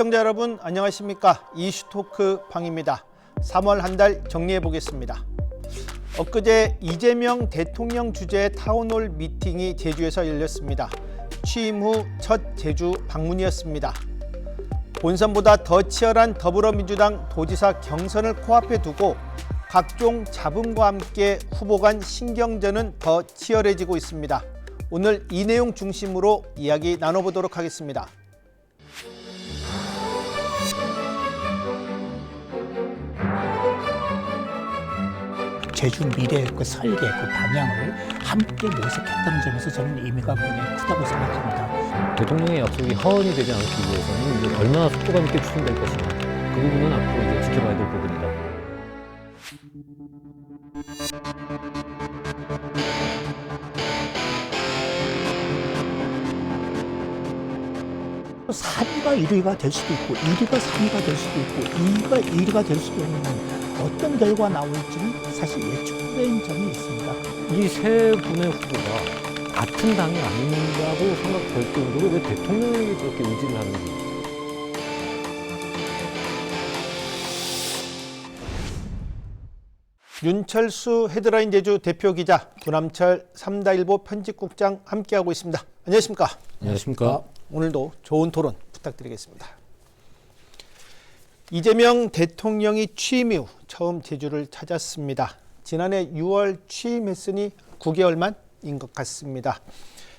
시청자 여러분 안녕하십니까? 이슈토크 방입니다. 3월 한 달 정리해 보겠습니다. 엊그제 이재명 대통령 주재의 타운홀 미팅이 제주에서 열렸습니다. 취임 후 첫 제주 방문이었습니다. 본선보다 더 치열한 더불어민주당 도지사 경선을 코앞에 두고 각종 잡음과 함께 후보 간 신경전은 더 치열해지고 있습니다. 오늘 이 내용 중심으로 이야기 나눠보도록 하겠습니다. 제주 미래의 그 설계, 그 방향을 함께 모색했다는 점에서 저는 의미가 굉장히 크다고 생각합니다. 대통령의 약속이 허언이 되지 않기 위해서는 이제 얼마나 속도감 있게 추진될 것이냐, 그 부분은 앞으로 이제 지켜봐야 될 부분이다. 삼위가 1위가 될 수도 있고 1위가 3위가 될 수도 있고 2위가 1위가 될 수도 있는 어떤 결과 나올지는 사실 예측된 점이 있습니다. 이 세 분의 후보가 같은 당이 아닌다고 생각될 정도로 왜 대통령에게 저렇게 의지를 하는지. 윤철수 헤드라인 제주 대표 기자, 구남철 삼다일보 편집국장 함께하고 있습니다. 안녕하십니까? 안녕하십니까? 오늘도 좋은 토론 부탁드리겠습니다. 이재명 대통령이 취임 이후 처음 제주를 찾았습니다. 지난해 6월 취임했으니 9개월 만인 것 같습니다.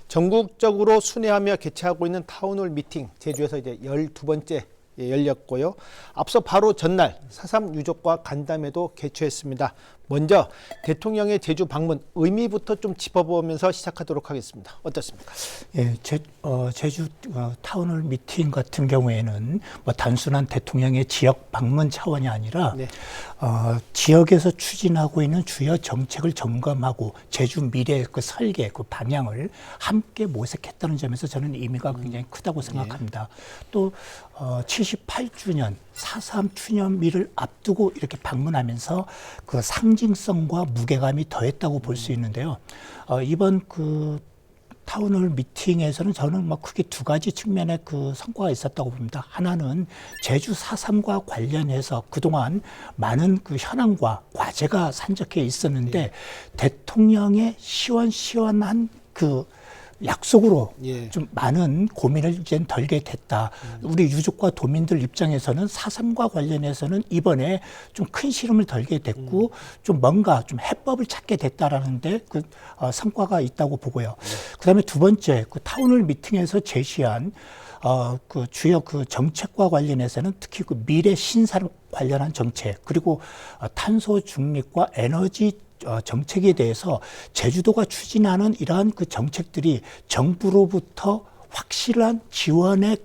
전국적으로 순회하며 개최하고 있는 타운홀 미팅, 제주에서 이제 12번째 열렸고요. 앞서 바로 전날 4.3 유족과 간담회도 개최했습니다. 먼저 대통령의 제주 방문 의미부터 좀 짚어보면서 시작하도록 하겠습니다. 어떻습니까? 예, 제주 타운홀 미팅 같은 경우에는 뭐 단순한 대통령의 지역 방문 차원이 아니라 네. 지역에서 추진하고 있는 주요 정책을 점검하고 제주 미래의 그 설계, 그 방향을 함께 모색했다는 점에서 저는 의미가 굉장히 크다고 생각합니다. 또 78주년 4.3 추념일을 앞두고 이렇게 방문하면서 그 상징성과 무게감이 더했다고 볼 수 있는데요. 이번 그 타운홀 미팅에서는 저는 뭐 크게 두 가지 측면의 그 성과가 있었다고 봅니다. 하나는 제주 4.3과 관련해서 그동안 많은 그 현안과 과제가 산적해 있었는데 대통령의 시원시원한 그 약속으로 좀 많은 고민을 이제 덜게 됐다. 우리 유족과 도민들 입장에서는 4.3과 관련해서는 이번에 좀 큰 시름을 덜게 됐고 좀 뭔가 좀 해법을 찾게 됐다라는데 그 성과가 있다고 보고요. 그다음에 두 번째 그 타운홀 미팅에서 제시한 그 주요 그 정책과 관련해서는 특히 그 미래 신산업 관련한 정책 그리고 탄소 중립과 에너지 정책에 대해서 제주도가 추진하는 이러한 그 정책들이 정부로부터 확실한 지원의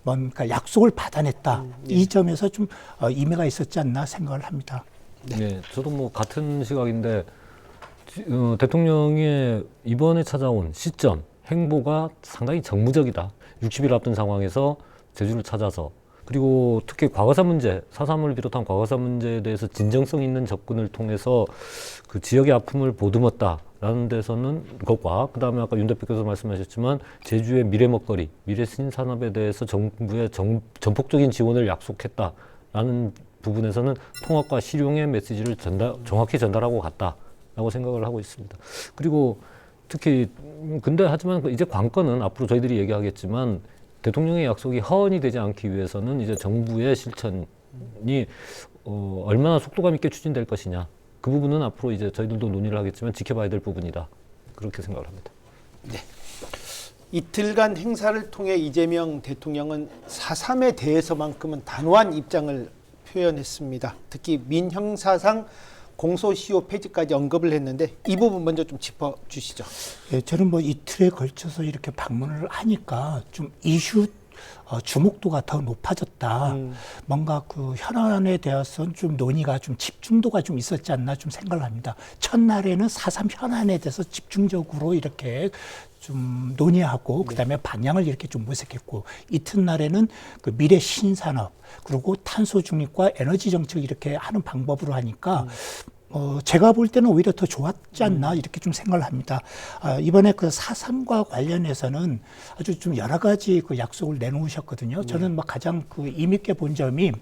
뭔가 약속을 받아냈다. 이 점에서 좀 의미가 있었지 않나 생각을 합니다. 네, 저도 뭐 같은 시각인데 대통령의 이번에 찾아온 시점, 행보가 상당히 정무적이다. 60일 앞둔 상황에서 제주를 찾아서 그리고 특히 과거사 문제, 4.3을 비롯한 과거사 문제에 대해서 진정성 있는 접근을 통해서 그 지역의 아픔을 보듬었다라는 데서는 것과 그다음에 아까 윤 대표께서 말씀하셨지만 제주의 미래 먹거리, 미래 신산업에 대해서 정부의 전폭적인 지원을 약속했다라는 부분에서는 통합과 실용의 메시지를 정확히 전달하고 갔다라고 생각을 하고 있습니다. 그리고 특히 근데 하지만 이제 관건은 앞으로 저희들이 얘기하겠지만 대통령의 약속이 허언이 되지 않기 위해서는 이제 정부의 실천이 얼마나 속도감 있게 추진될 것이냐, 그 부분은 앞으로 이제 저희들도 논의를 하겠지만 지켜봐야 될 부분이다, 그렇게 생각을 합니다. 네. 이틀간 행사를 통해 이재명 대통령은 4.3에 대해서만큼은 단호한 입장을 표현했습니다. 특히 민형사상 공소시효 폐지까지 언급을 했는데 이 부분 먼저 좀 짚어주시죠. 예, 저는 뭐 이틀에 걸쳐서 이렇게 방문을 하니까 좀 이슈 주목도가 더 높아졌다. 뭔가 그 현안에 대해서는 좀 논의가 좀 집중도가 좀 있었지 않나 좀 생각을 합니다. 첫날에는 4.3 현안에 대해서 집중적으로 이렇게 좀 논의하고 그다음에 방향을 이렇게 좀 모색했고 이튿날에는 그 미래 신산업 그리고 탄소 중립과 에너지 정책 이렇게 하는 방법으로 하니까 제가 볼 때는 오히려 더 좋았지 않나 이렇게 좀 생각을 합니다. 이번에 그 4.3과 관련해서는 아주 좀 여러 가지 그 약속을 내놓으셨거든요. 저는 뭐 가장 그 의미있게 본 점이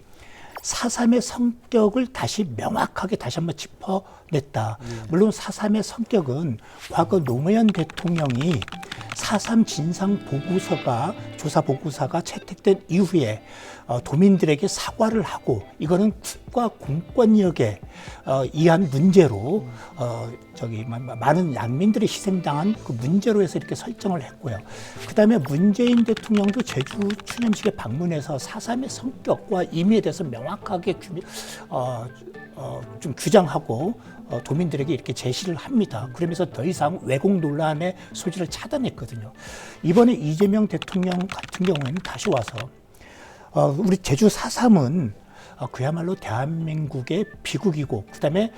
4.3의 성격을 다시 명확하게 다시 한번 짚어냈다. 물론 4.3의 성격은 과거 노무현 대통령이 4.3 진상 보고서가 조사 보고서가 채택된 이후에 도민들에게 사과를 하고 이거는 국가 공권력에 의한 문제로 많은 양민들이 희생당한 그 문제로 해서 이렇게 설정을 했고요. 그다음에 문재인 대통령도 제주 추념식에 방문해서 4.3의 성격과 의미에 대해서 명확하게 좀 규정하고 도민들에게 이렇게 제시를 합니다. 그러면서 더 이상 왜곡 논란의 소지를 차단했거든요. 이번에 이재명 대통령 같은 경우에는 다시 와서 우리 제주 4.3은 그야말로 대한민국의 비극이고 그다음에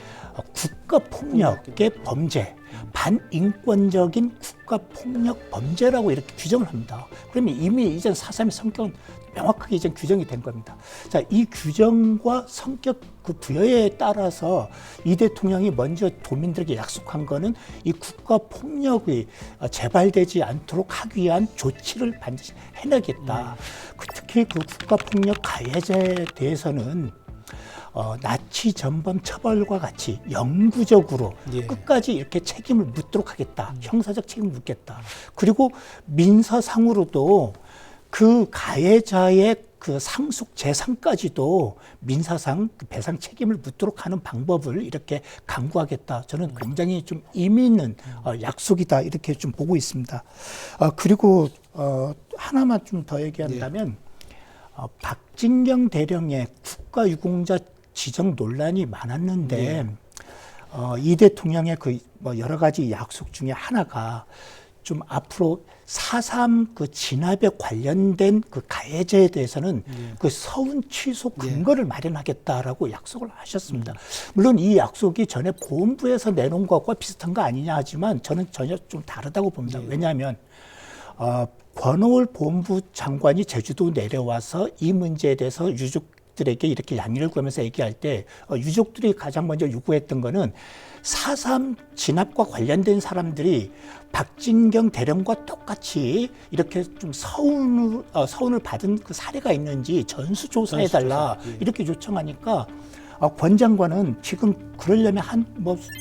국가폭력의 범죄, 반인권적인 국가폭력 범죄라고 이렇게 규정을 합니다. 그러면 이미 이전 4.3의 성격은 명확하게 이제 규정이 된 겁니다. 자, 이 규정과 성격 그 부여에 따라서 이 대통령이 먼저 도민들에게 약속한 거는 이 국가 폭력이 재발되지 않도록 하기 위한 조치를 반드시 해내겠다. 특히 그 국가 폭력 가해자에 대해서는 나치 전범 처벌과 같이 영구적으로 끝까지 이렇게 책임을 묻도록 하겠다. 형사적 책임을 묻겠다. 그리고 민사상으로도 그 가해자의 그 상속 재산까지도 민사상 배상 책임을 묻도록 하는 방법을 이렇게 강구하겠다. 저는 굉장히 좀 의미 있는 약속이다. 이렇게 좀 보고 있습니다. 그리고 하나만 좀 더 얘기한다면 박진경 대령의 국가유공자 지정 논란이 많았는데 이 대통령의 그 뭐 여러 가지 약속 중에 하나가 좀 앞으로 4.3 그 진압에 관련된 그 가해자에 대해서는 그 서운 취소 근거를 마련하겠다라고 약속을 하셨습니다. 물론 이 약속이 전에 보훈부에서 내놓은 것과 비슷한 거 아니냐 하지만 저는 전혀 좀 다르다고 봅니다. 왜냐하면 권오을 보훈부 장관이 제주도 내려와서 이 문제에 대해서 유족들에게 이렇게 양해를 구하면서 얘기할 때 유족들이 가장 먼저 요구했던 거는 4.3 진압과 관련된 사람들이 박진경 대령과 똑같이 이렇게 좀 서운을 받은 그 사례가 있는지 전수조사해달라 이렇게 요청하니까 권 장관은 지금 그러려면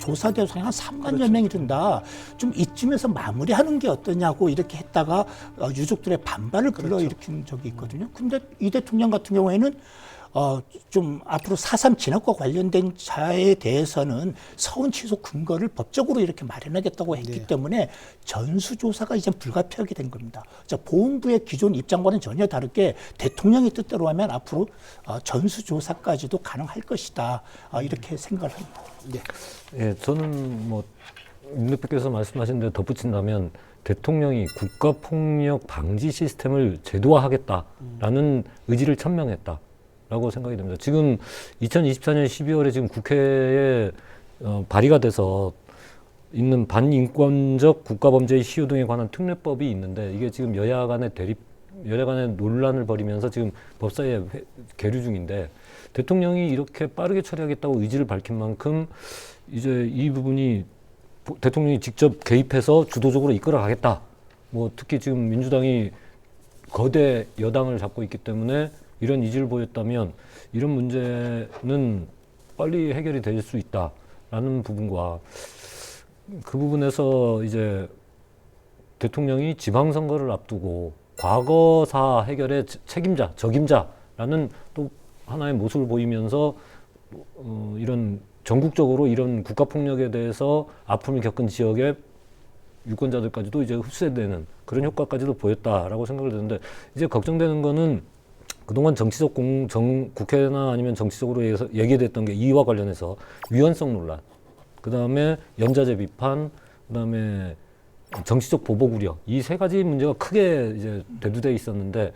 조사 대상이 한 3만여 명이 든다. 좀 이쯤에서 마무리하는 게 어떠냐고 이렇게 했다가 유족들의 반발을 불러일으킨 적이 있거든요. 근데 이 대통령 같은 경우에는 좀 앞으로 4.3 진압과 관련된 자에 대해서는 서운 취소 근거를 법적으로 이렇게 마련하겠다고 했기 때문에 전수조사가 이제 불가피하게 된 겁니다. 자, 보훈부의 기존 입장과는 전혀 다르게 대통령의 뜻대로 하면 앞으로 전수조사까지도 가능할 것이다. 이렇게 생각을 합니다. 예, 저는 뭐 임 대표께서 말씀하신 데 덧붙인다면 대통령이 국가폭력 방지 시스템을 제도화하겠다라는 의지를 천명했다. 라고 생각이 됩니다. 지금 2024년 12월에 지금 국회에 발의가 돼서 있는 반인권적 국가범죄의 시효 등에 관한 특례법이 있는데 이게 지금 여야 간의 논란을 벌이면서 지금 법사위에 계류 중인데 대통령이 이렇게 빠르게 처리하겠다고 의지를 밝힌 만큼 이제 이 부분이 대통령이 직접 개입해서 주도적으로 이끌어 가겠다. 뭐 특히 지금 민주당이 거대 여당을 잡고 있기 때문에 이런 의지를 보였다면 이런 문제는 빨리 해결이 될 수 있다라는 부분과 그 부분에서 이제 대통령이 지방선거를 앞두고 과거사 해결의 책임자, 적임자라는 또 하나의 모습을 보이면서 이런 전국적으로 이런 국가폭력에 대해서 아픔을 겪은 지역의 유권자들까지도 이제 흡수되는 그런 효과까지도 보였다라고 생각을 드는데 이제 걱정되는 거는 그동안 정치적 국회나 아니면 정치적으로 얘기됐던 게 이와 관련해서 위헌성 논란, 그 다음에 연좌제 비판, 그 다음에 정치적 보복 우려, 이 세 가지 문제가 크게 이제 대두돼 있었는데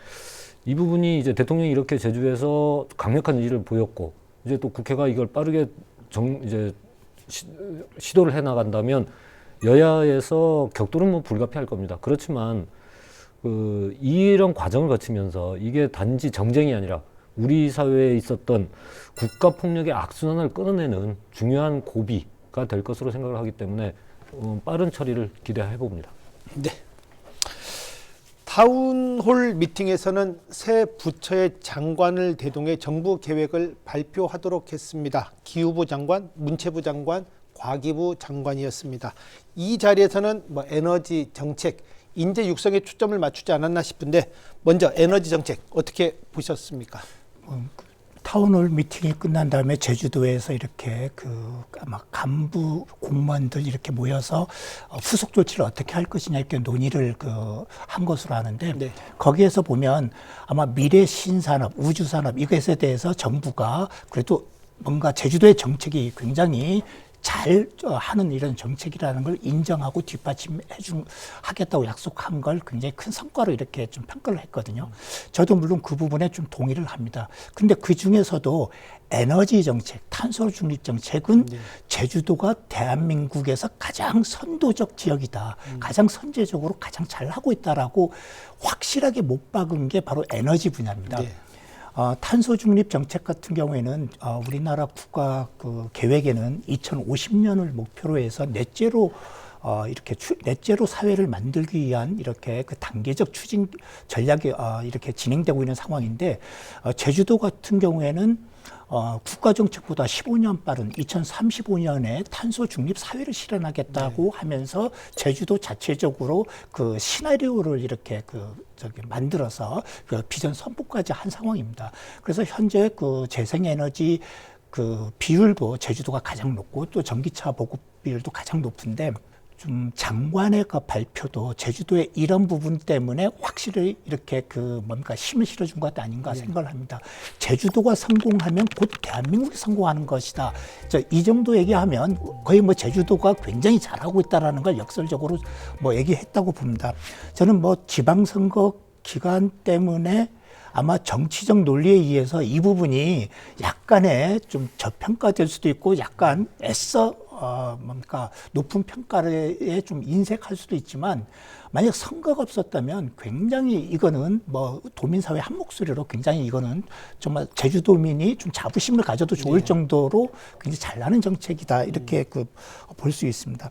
이 부분이 이제 대통령이 이렇게 제주에서 강력한 의지를 보였고 이제 또 국회가 이걸 빠르게 시도를 해 나간다면 여야에서 격돌은 뭐 불가피할 겁니다. 그렇지만 이런 과정을 거치면서 이게 단지 정쟁이 아니라 우리 사회에 있었던 국가 폭력의 악순환을 끊어내는 중요한 고비가 될 것으로 생각을 하기 때문에 빠른 처리를 기대해 봅니다. 네. 타운홀 미팅에서는 새 부처의 장관을 대동해 정부 계획을 발표하도록 했습니다. 기후부 장관, 문체부 장관, 과기부 장관이었습니다. 이 자리에서는 에너지 정책, 인재 육성에 초점을 맞추지 않았나 싶은데 먼저 에너지 정책 어떻게 보셨습니까? 타운홀 미팅이 끝난 다음에 제주도에서 이렇게 아마 간부 공무원들 이렇게 모여서 후속 조치를 어떻게 할 것이냐 이렇게 논의를 한 것으로 아는데 네. 거기에서 보면 아마 미래 신산업, 우주산업 이것에 대해서 정부가 그래도 뭔가 제주도의 정책이 굉장히 잘 하는 이런 정책이라는 걸 인정하고 하겠다고 약속한 걸 굉장히 큰 성과로 이렇게 좀 평가를 했거든요. 저도 물론 그 부분에 좀 동의를 합니다. 근데 그 중에서도 에너지 정책, 탄소 중립 정책은 제주도가 대한민국에서 가장 선도적 지역이다. 가장 선제적으로 가장 잘하고 있다라고 확실하게 못 박은 게 바로 에너지 분야입니다. 네. 탄소 중립 정책 같은 경우에는 우리나라 국가 계획에는 2050년을 목표로 해서 넷제로 넷제로 사회를 만들기 위한 이렇게 단계적 추진 전략이 이렇게 진행되고 있는 상황인데 제주도 같은 경우에는 국가 정책보다 15년 빠른 2035년에 탄소 중립 사회를 실현하겠다고 하면서 제주도 자체적으로 시나리오를 이렇게 만들어서 비전 선포까지 한 상황입니다. 그래서 현재 재생에너지 비율도 제주도가 가장 높고 또 전기차 보급 비율도 가장 높은데 좀 장관의 발표도 제주도의 이런 부분 때문에 확실히 이렇게 뭔가 힘을 실어준 것 아닌가 생각을 합니다. 제주도가 성공하면 곧 대한민국이 성공하는 것이다. 이 정도 얘기하면 거의 제주도가 굉장히 잘하고 있다라는 걸 역설적으로 얘기했다고 봅니다. 저는 지방선거 기간 때문에 아마 정치적 논리에 의해서 이 부분이 약간의 좀 저평가될 수도 있고 약간 애써 높은 평가에 좀 인색할 수도 있지만 만약 선거가 없었다면 굉장히 이거는 도민사회 한 목소리로 굉장히 이거는 정말 제주도민이 좀 자부심을 가져도 좋을 정도로 굉장히 잘나는 정책이다 이렇게 볼 수 있습니다.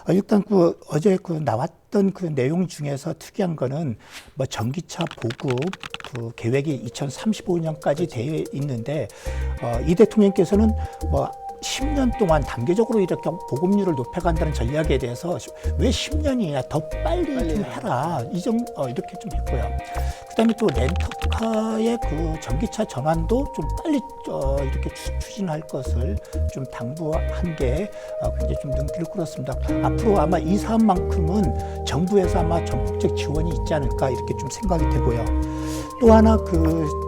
일단 어제 나왔던 내용 중에서 특이한 거는 전기차 보급 계획이 2035년까지 되어 있는데 이 대통령께서는 10년 동안 단계적으로 이렇게 보급률을 높여간다는 전략에 대해서 왜 10년이냐 더 빨리 좀 해라 이렇게 좀 했고요. 그다음에 또 렌터카의 전기차 전환도 좀 빨리 이렇게 추진할 것을 좀 당부한 게 굉장히 좀 눈길을 끌었습니다. 앞으로 아마 이 사안만큼은 정부에서 아마 전폭적 지원이 있지 않을까 이렇게 좀 생각이 되고요. 또 하나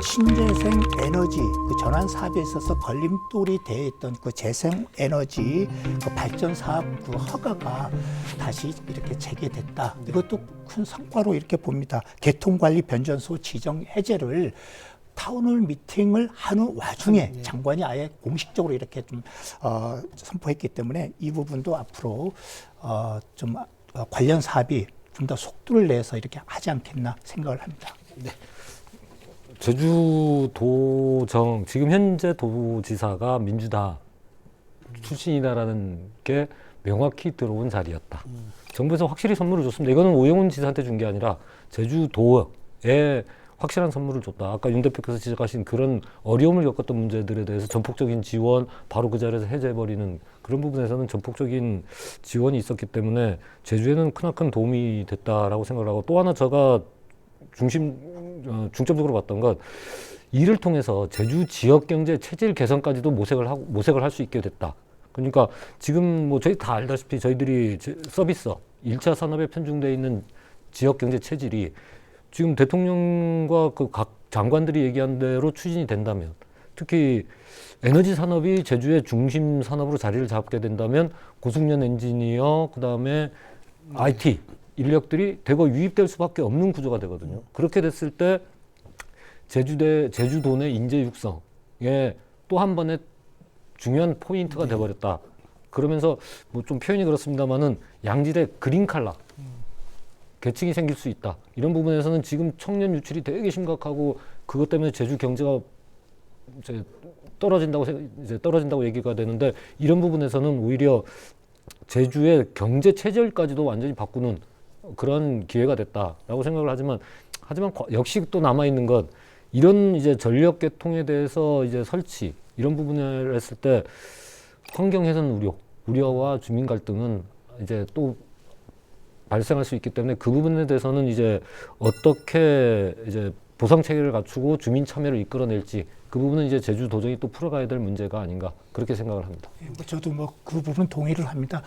신재생 에너지 전환 사업에 있어서 걸림돌이 되어 있던 재생 에너지 발전 사업 허가가 다시 이렇게 재개됐다. 이것도 큰 성과로 이렇게 봅니다. 개통관리 변전소 지정 해제를 타운홀 미팅을 하는 와중에 장관이 아예 공식적으로 이렇게 좀 선포했기 때문에 이 부분도 앞으로 좀 관련 사업이 좀 더 속도를 내서 이렇게 하지 않겠나 생각을 합니다. 네. 제주도정 지금 현재 도지사가 민주당 출신이다라는 게 명확히 들어온 자리였다. 정부에서 확실히 선물을 줬습니다. 이거는 오영훈 지사한테 준 게 아니라 제주도에 확실한 선물을 줬다. 아까 윤 대표께서 지적하신 그런 어려움을 겪었던 문제들에 대해서 전폭적인 지원 바로 그 자리에서 해제해버리는 그런 부분에서는 전폭적인 지원이 있었기 때문에 제주에는 크나큰 도움이 됐다라고 생각을 하고 또 하나 제가 중점적으로 봤던 건 이를 통해서 제주 지역 경제 체질 개선까지도 모색을 할 수 있게 됐다. 그러니까 지금 저희 다 알다시피 저희들이 서비스 1차 산업에 편중되어 있는 지역 경제 체질이 지금 대통령과 각 장관들이 얘기한 대로 추진이 된다면 특히 에너지 산업이 제주의 중심 산업으로 자리를 잡게 된다면 고숙련 엔지니어 그다음에 IT 인력들이 대거 유입될 수밖에 없는 구조가 되거든요. 그렇게 됐을 때 제주도 내 인재 육성에 또 한 번의 중요한 포인트가 돼버렸다. 그러면서 좀 표현이 그렇습니다만은 양질의 그린 칼라 계층이 생길 수 있다. 이런 부분에서는 지금 청년 유출이 되게 심각하고 그것 때문에 제주 경제가 이제 떨어진다고 얘기가 되는데 이런 부분에서는 오히려 제주의 경제 체질까지도 완전히 바꾸는 그런 기회가 됐다라고 생각을 하지만 역시 또 남아 있는 것 이런 이제 전력 개통에 대해서 이제 설치 이런 부분을 했을 때 환경 훼손 우려와 주민 갈등은 이제 또 발생할 수 있기 때문에 그 부분에 대해서는 이제 어떻게 이제 보상 체계를 갖추고 주민 참여를 이끌어낼지 그 부분은 이제 제주도정이 또 풀어가야 될 문제가 아닌가 그렇게 생각을 합니다. 저도 뭐 그 부분 동의를 합니다.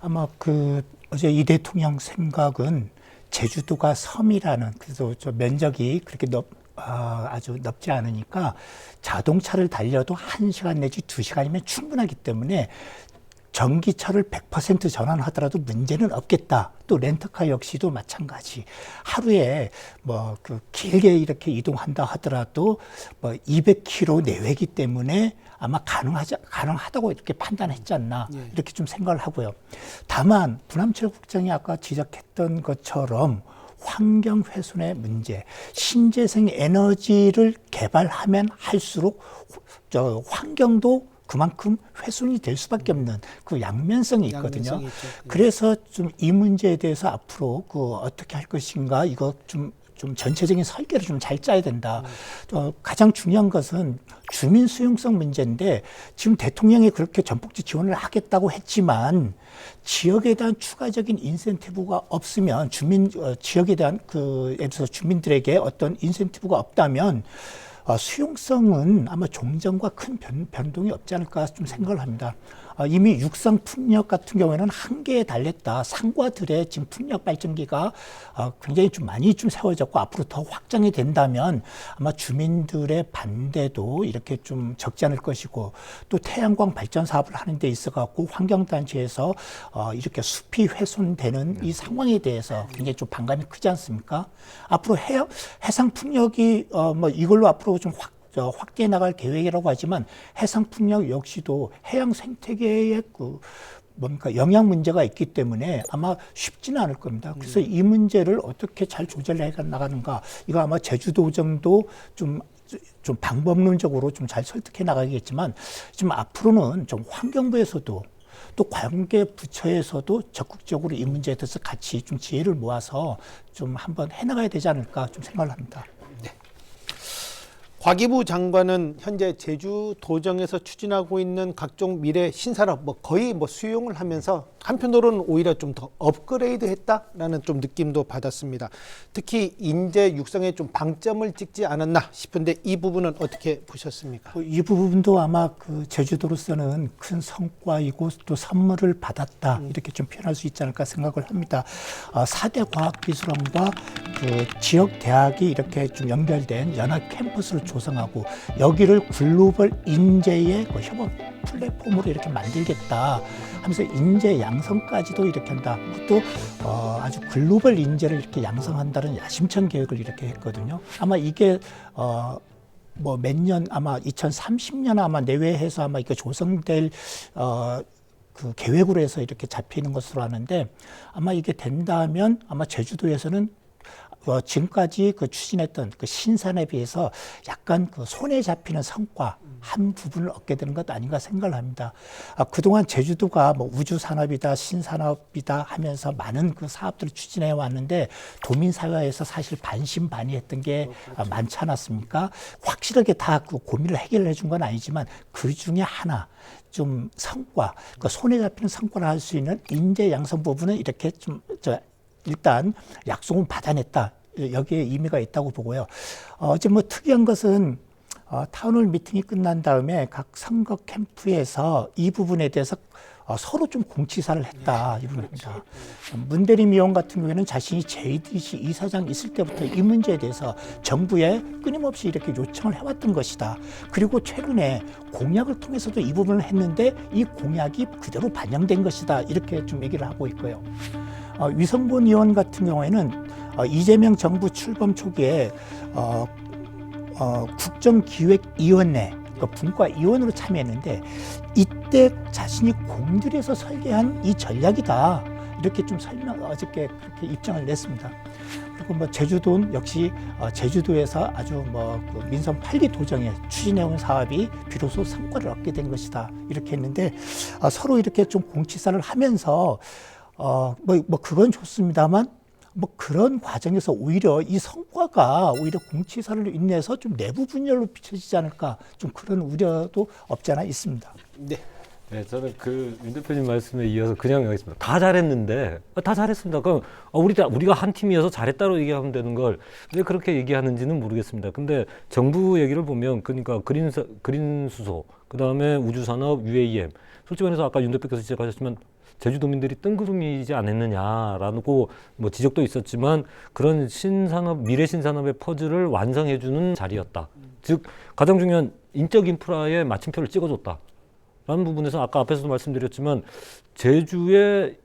아마 그 어제 이 대통령 생각은 제주도가 섬이라는 그래서 저 면적이 그렇게 아주 넓지 않으니까 자동차를 달려도 1시간 내지 2시간이면 충분하기 때문에 전기차를 100% 전환하더라도 문제는 없겠다. 또 렌터카 역시도 마찬가지. 하루에 뭐 그 길게 이렇게 이동한다 하더라도 뭐 200km 내외이기 때문에 아마 가능하다고 이렇게 판단했지 않나 이렇게 좀 생각을 하고요. 다만 부남철 국장이 아까 지적했던 것처럼 환경 훼손의 문제, 신재생 에너지를 개발하면 할수록 환경도 그만큼 훼손이 될 수밖에 없는 그 양면성이 있거든요. 그래서 좀 이 문제에 대해서 앞으로 그 어떻게 할 것인가 이거 좀 전체적인 설계를 좀 잘 짜야 된다. 가장 중요한 것은 주민 수용성 문제인데 지금 대통령이 그렇게 전폭지 지원을 하겠다고 했지만 지역에 대한 추가적인 인센티브가 없으면 지역에 대한 예를 들어서 주민들에게 어떤 인센티브가 없다면 수용성은 아마 종전과 큰 변동이 없지 않을까 좀 생각을 합니다. 이미 육상 풍력 같은 경우에는 한계에 달했다. 산과들의 지금 풍력 발전기가 굉장히 좀 많이 좀 세워졌고 앞으로 더 확장이 된다면 아마 주민들의 반대도 이렇게 좀 적지 않을 것이고 또 태양광 발전 사업을 하는 데 있어 갖고 환경단체에서 이렇게 숲이 훼손되는 이 상황에 대해서 굉장히 좀 반감이 크지 않습니까? 앞으로 해상 풍력이 뭐 이걸로 앞으로 좀 확대해 나갈 계획이라고 하지만 해상 풍력 역시도 해양 생태계의 영향 문제가 있기 때문에 아마 쉽지는 않을 겁니다. 그래서 이 문제를 어떻게 잘 조절해 나가는가 이거 아마 제주도정도 좀 방법론적으로 좀 잘 설득해 나가겠지만 지금 앞으로는 좀 환경부에서도 또 관계 부처에서도 적극적으로 이 문제에 대해서 같이 좀 지혜를 모아서 좀 한번 해나가야 되지 않을까 좀 생각을 합니다. 과기부 장관은 현재 제주도정에서 추진하고 있는 각종 미래 신산업 거의 수용을 하면서 한편으로는 오히려 좀 더 업그레이드했다라는 좀 느낌도 받았습니다. 특히 인재 육성에 좀 방점을 찍지 않았나 싶은데 이 부분은 어떻게 보셨습니까? 이 부분도 아마 제주도로서는 큰 성과이고 또 선물을 받았다 이렇게 좀 표현할 수 있지 않을까 생각을 합니다. 4대 과학기술원과 지역 대학이 이렇게 좀 연결된 연합 캠퍼스를 조성하고 여기를 글로벌 인재의 협업 플랫폼으로 이렇게 만들겠다 하면서 인재 양성까지도 이렇게 한다. 또 아주 글로벌 인재를 이렇게 양성한다는 야심찬 계획을 이렇게 했거든요. 아마 이게 몇 년 아마 2030년 아마 내외해서 아마 이게 조성될 그 계획으로 해서 이렇게 잡히는 것으로 아는데 아마 이게 된다면 아마 제주도에서는 지금까지 추진했던 신산에 비해서 약간 손에 잡히는 성과 한 부분을 얻게 되는 것 아닌가 생각을 합니다. 그동안 제주도가 우주 산업이다, 신산업이다 하면서 많은 사업들을 추진해 왔는데 도민사회에서 사실 반신반의했던 게 많지 않았습니까? 확실하게 다 고민을 해결해 준 건 아니지만 그 중에 하나 좀 성과, 손에 잡히는 성과를 할 수 있는 인재 양성 부분은 이렇게 일단 약속은 받아냈다. 여기에 의미가 있다고 보고요. 어제 특이한 것은 타운홀 미팅이 끝난 다음에 각 선거 캠프에서 이 부분에 대해서 서로 좀 공치사를 했다. 이 부분입니다. 문대림 의원 같은 경우에는 자신이 JTC 이사장 있을 때부터 이 문제에 대해서 정부에 끊임없이 이렇게 요청을 해왔던 것이다. 그리고 최근에 공약을 통해서도 이 부분을 했는데 이 공약이 그대로 반영된 것이다. 이렇게 좀 얘기를 하고 있고요. 위성곤 의원 같은 경우에는 이재명 정부 출범 초기에 국정기획위원회 분과위원으로 참여했는데 이때 자신이 공들여서 설계한 이 전략이다. 이렇게 좀 어저께 그렇게 입장을 냈습니다. 그리고 뭐 제주도는 역시 제주도에서 아주 그 민선 8기 도정에 추진해온 사업이 비로소 성과를 얻게 된 것이다 이렇게 했는데 서로 이렇게 좀 공치사를 하면서 그건 좋습니다만 뭐 그런 과정에서 오히려 이 성과가 오히려 공치사를 인해서 좀 내부 분열로 비춰지지 않을까 좀 그런 우려도 없지 않아 있습니다. 네. 네, 저는 그 윤 대표님 말씀에 이어서 그냥 하겠습니다. 다 잘했는데, 다 잘했습니다. 그럼 우리가 한 팀이어서 잘했다고 얘기하면 되는 걸 왜 그렇게 얘기하는지는 모르겠습니다. 근데 정부 얘기를 보면, 그러니까 그린 수소, 그 다음에 우주산업, UAM, 솔직히 말해서 아까 윤 대표께서 지적하셨지만 제주도민들이 뜬구름이지 않았느냐라고 뭐 지적도 있었지만 그런 미래 신산업의 퍼즐을 완성해주는 자리였다. 즉 가장 중요한 인적 인프라에 마침표를 찍어줬다. 라는 부분에서 아까 앞에서도 말씀드렸지만 제주의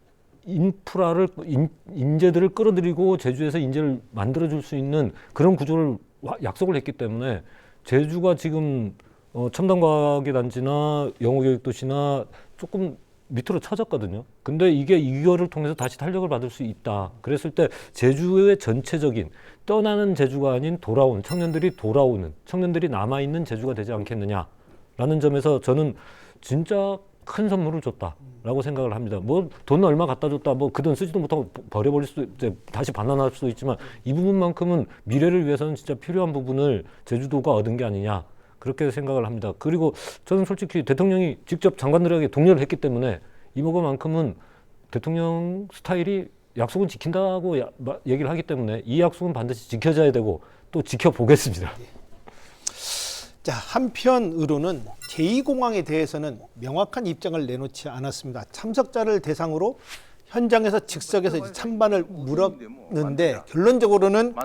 인재들을 끌어들이고 제주에서 인재를 만들어줄 수 있는 그런 구조를 약속을 했기 때문에 제주가 지금 첨단과학의 단지나 영어교육도시나 조금 밑으로 처졌거든요. 근데 이거를 통해서 다시 탄력을 받을 수 있다. 그랬을 때 제주의 전체적인 떠나는 제주가 아닌 청년들이 남아있는 제주가 되지 않겠느냐라는 점에서 저는 진짜 큰 선물을 줬다라고 생각을 합니다. 뭐 돈 얼마 갖다 줬다, 뭐 그 돈 쓰지도 못하고 버려버릴 수도 이제 다시 반환할 수도 있지만 이 부분만큼은 미래를 위해서는 진짜 필요한 부분을 제주도가 얻은 게 아니냐 그렇게 생각을 합니다. 그리고 저는 솔직히 대통령이 직접 장관들에게 독려를 했기 때문에 이거만큼은 대통령 스타일이 약속은 지킨다고 얘기를 하기 때문에 이 약속은 반드시 지켜져야 되고 또 지켜보겠습니다. 자, 한편으로는 제2공항에 대해서는 명확한 입장을 내놓지 않았습니다. 참석자를 대상으로 현장에서 즉석에서 이제 찬반을 물었는데 결론적으로는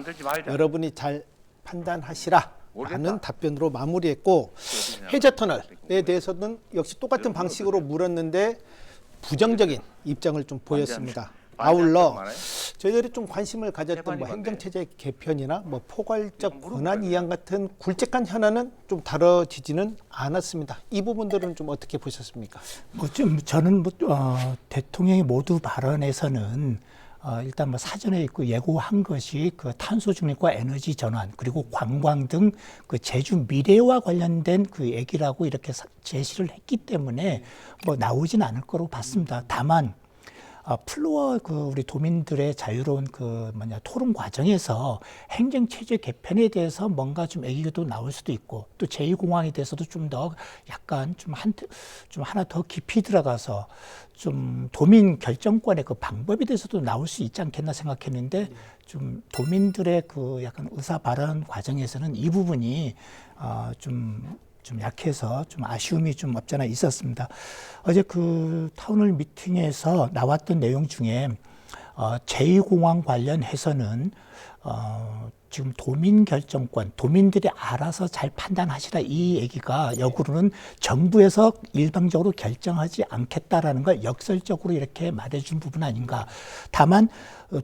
여러분이 잘 판단하시라 라는 답변으로 마무리했고, 해저터널에 대해서는 역시 똑같은 방식으로 물었는데 부정적인 입장을 좀 보였습니다. 아울러 저희들이 좀 관심을 가졌던 뭐 행정체제 개편이나 뭐 포괄적 권한 이양 같은 굵직한 현안은 좀 다뤄지지는 않았습니다. 이 부분들은 좀 어떻게 보셨습니까? 저는 대통령의 모두 발언에서는 일단 사전에 있고 예고한 것이 그 탄소 중립과 에너지 전환 그리고 관광 등 그 제주 미래와 관련된 그 얘기라고 이렇게 제시를 했기 때문에 나오진 않을 거로 봤습니다. 다만 플로어 우리 도민들의 자유로운 토론 과정에서 행정체제 개편에 대해서 뭔가 좀 얘기도 나올 수도 있고 또 제2공항에 대해서도 좀 더 약간 좀 하나 더 깊이 들어가서 좀 도민 결정권의 그 방법에 대해서도 나올 수 있지 않겠나 생각했는데 좀 도민들의 약간 의사 발언 과정에서는 이 부분이 좀 약해서 좀 아쉬움이 좀 없지 않아 있었습니다. 어제 그 타운홀 미팅에서 나왔던 내용 중에 제2공항 관련해서는 지금 도민 결정권, 도민들이 알아서 잘 판단하시라 이 얘기가 역으로는 정부에서 일방적으로 결정하지 않겠다라는 걸 역설적으로 이렇게 말해준 부분 아닌가. 다만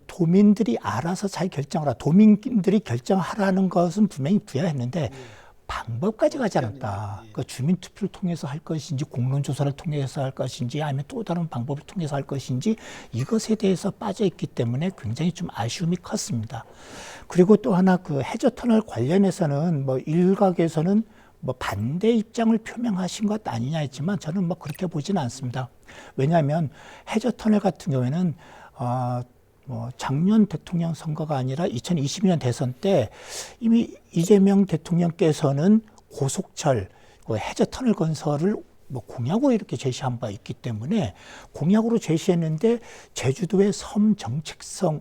도민들이 알아서 잘 결정하라, 도민들이 결정하라는 것은 분명히 부여했는데 방법까지 가지 않았다. 그 주민투표를 통해서 할 것인지 공론조사를 통해서 할 것인지 아니면 또 다른 방법을 통해서 할 것인지 이것에 대해서 빠져있기 때문에 굉장히 좀 아쉬움이 컸습니다. 그리고 또 하나 해저터널 관련해서는 일각에서는 반대 입장을 표명하신 것 아니냐 했지만 저는 그렇게 보지는 않습니다. 왜냐하면 해저터널 같은 경우에는 작년 대통령 선거가 아니라 2022년 대선 때 이미 이재명 대통령께서는 고속철, 해저터널 건설을 공약으로 이렇게 제시한 바 있기 때문에 공약으로 제시했는데 제주도의 섬 정책성을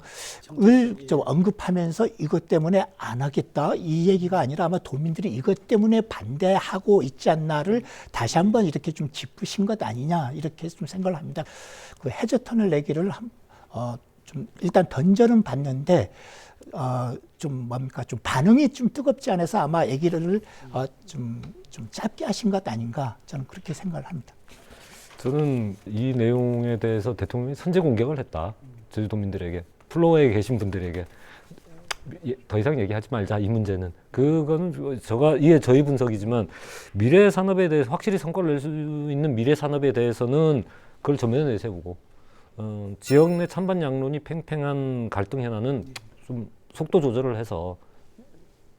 언급하면서 이것 때문에 안 하겠다 이 얘기가 아니라 아마 도민들이 이것 때문에 반대하고 있지 않나를 다시 한번 이렇게 좀 짚으신 것 아니냐 이렇게 좀 생각을 합니다. 그 해저터널 얘기를 좀 일단 던져는 봤는데 좀 반응이 좀 뜨겁지 않아서 아마 얘기를 좀 짧게 하신 것 아닌가 저는 그렇게 생각을 합니다. 저는 이 내용에 대해서 대통령이 선제 공격을 했다. 제주도민들에게, 플로어에 계신 분들에게 더 이상 얘기하지 말자 이 문제는. 그거는 이게 저희 분석이지만 미래 산업에 대해서 확실히 성과를 낼 수 있는 미래 산업에 대해서는 그걸 전면에 내세우고 지역 내 찬반 양론이 팽팽한 갈등 현안은 좀 속도 조절을 해서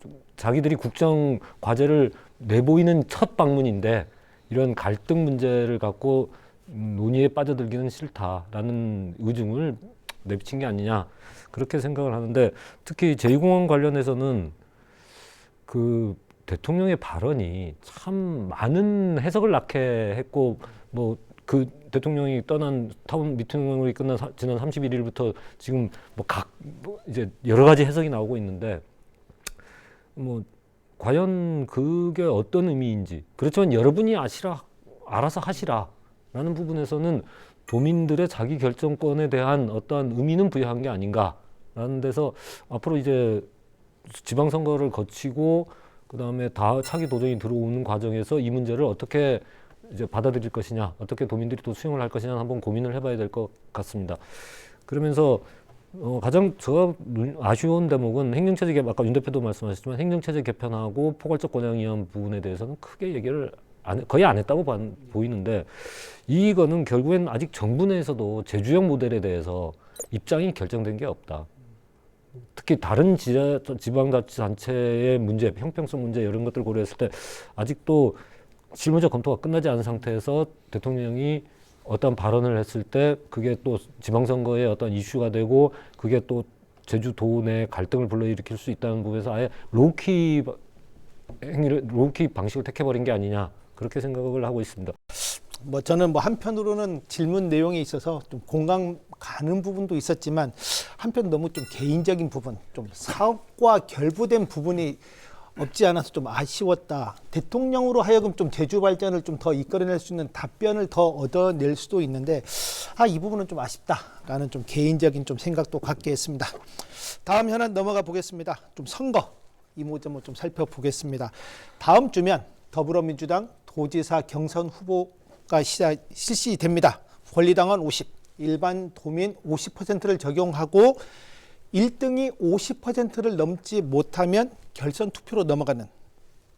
좀 자기들이 국정 과제를 내보이는 첫 방문인데 이런 갈등 문제를 갖고 논의에 빠져들기는 싫다라는 의중을 내비친 게 아니냐 그렇게 생각을 하는데 특히 제2공항 관련해서는 그 대통령의 발언이 참 많은 해석을 낳게 했고 뭐 그 대통령이 떠난 타운 미팅이 끝난 지난 31일부터 지금 이제 여러 가지 해석이 나오고 있는데 뭐 과연 그게 어떤 의미인지 그렇지만 여러분이 알아서 하시라라는 부분에서는 도민들의 자기 결정권에 대한 어떠한 의미는 부여한 게 아닌가라는 데서 앞으로 이제 지방선거를 거치고 그다음에 다 차기 도정이 들어오는 과정에서 이 문제를 어떻게 이제 받아들일 것이냐, 어떻게 도민들이 또 수용을 할 것이냐 한번 고민을 해봐야 될 것 같습니다. 그러면서 가장 제가 아쉬운 대목은 행정체제 개편, 아까 윤 대표도 말씀하셨지만 행정체제 개편하고 포괄적 권한 위한 부분에 대해서는 크게 얘기를 거의 안 했다고 보이는데 이거는 결국엔 아직 정부 내에서도 제주형 모델에 대해서 입장이 결정된 게 없다. 특히 다른 지방자치단체의 문제, 형평성 문제 이런 것들 고려했을 때 아직도 실무적 검토가 끝나지 않은 상태에서 대통령이 어떤 발언을 했을 때 그게 또 지방선거에 어떤 이슈가 되고 그게 또 제주도 내 갈등을 불러일으킬 수 있다는 부분에서 아예 로우키 방식을 택해버린 게 아니냐 그렇게 생각을 하고 있습니다. 뭐 저는 뭐 한편으로는 질문 내용에 있어서 좀 공감 가는 부분도 있었지만 한편 너무 좀 개인적인 부분, 좀 사업과 결부된 부분이 없지 않아서 좀 아쉬웠다. 대통령으로 하여금 좀 제주 발전을 좀 더 이끌어낼 수 있는 답변을 더 얻어낼 수도 있는데 이 부분은 좀 아쉽다라는 좀 개인적인 좀 생각도 갖게 했습니다. 다음 현안 넘어가 보겠습니다. 좀 선거 이모저모 좀 살펴보겠습니다. 다음 주면 더불어민주당 도지사 경선 후보가 실시됩니다. 권리당원 50, 일반 도민 50%를 적용하고 1등이 50%를 넘지 못하면 결선 투표로 넘어가는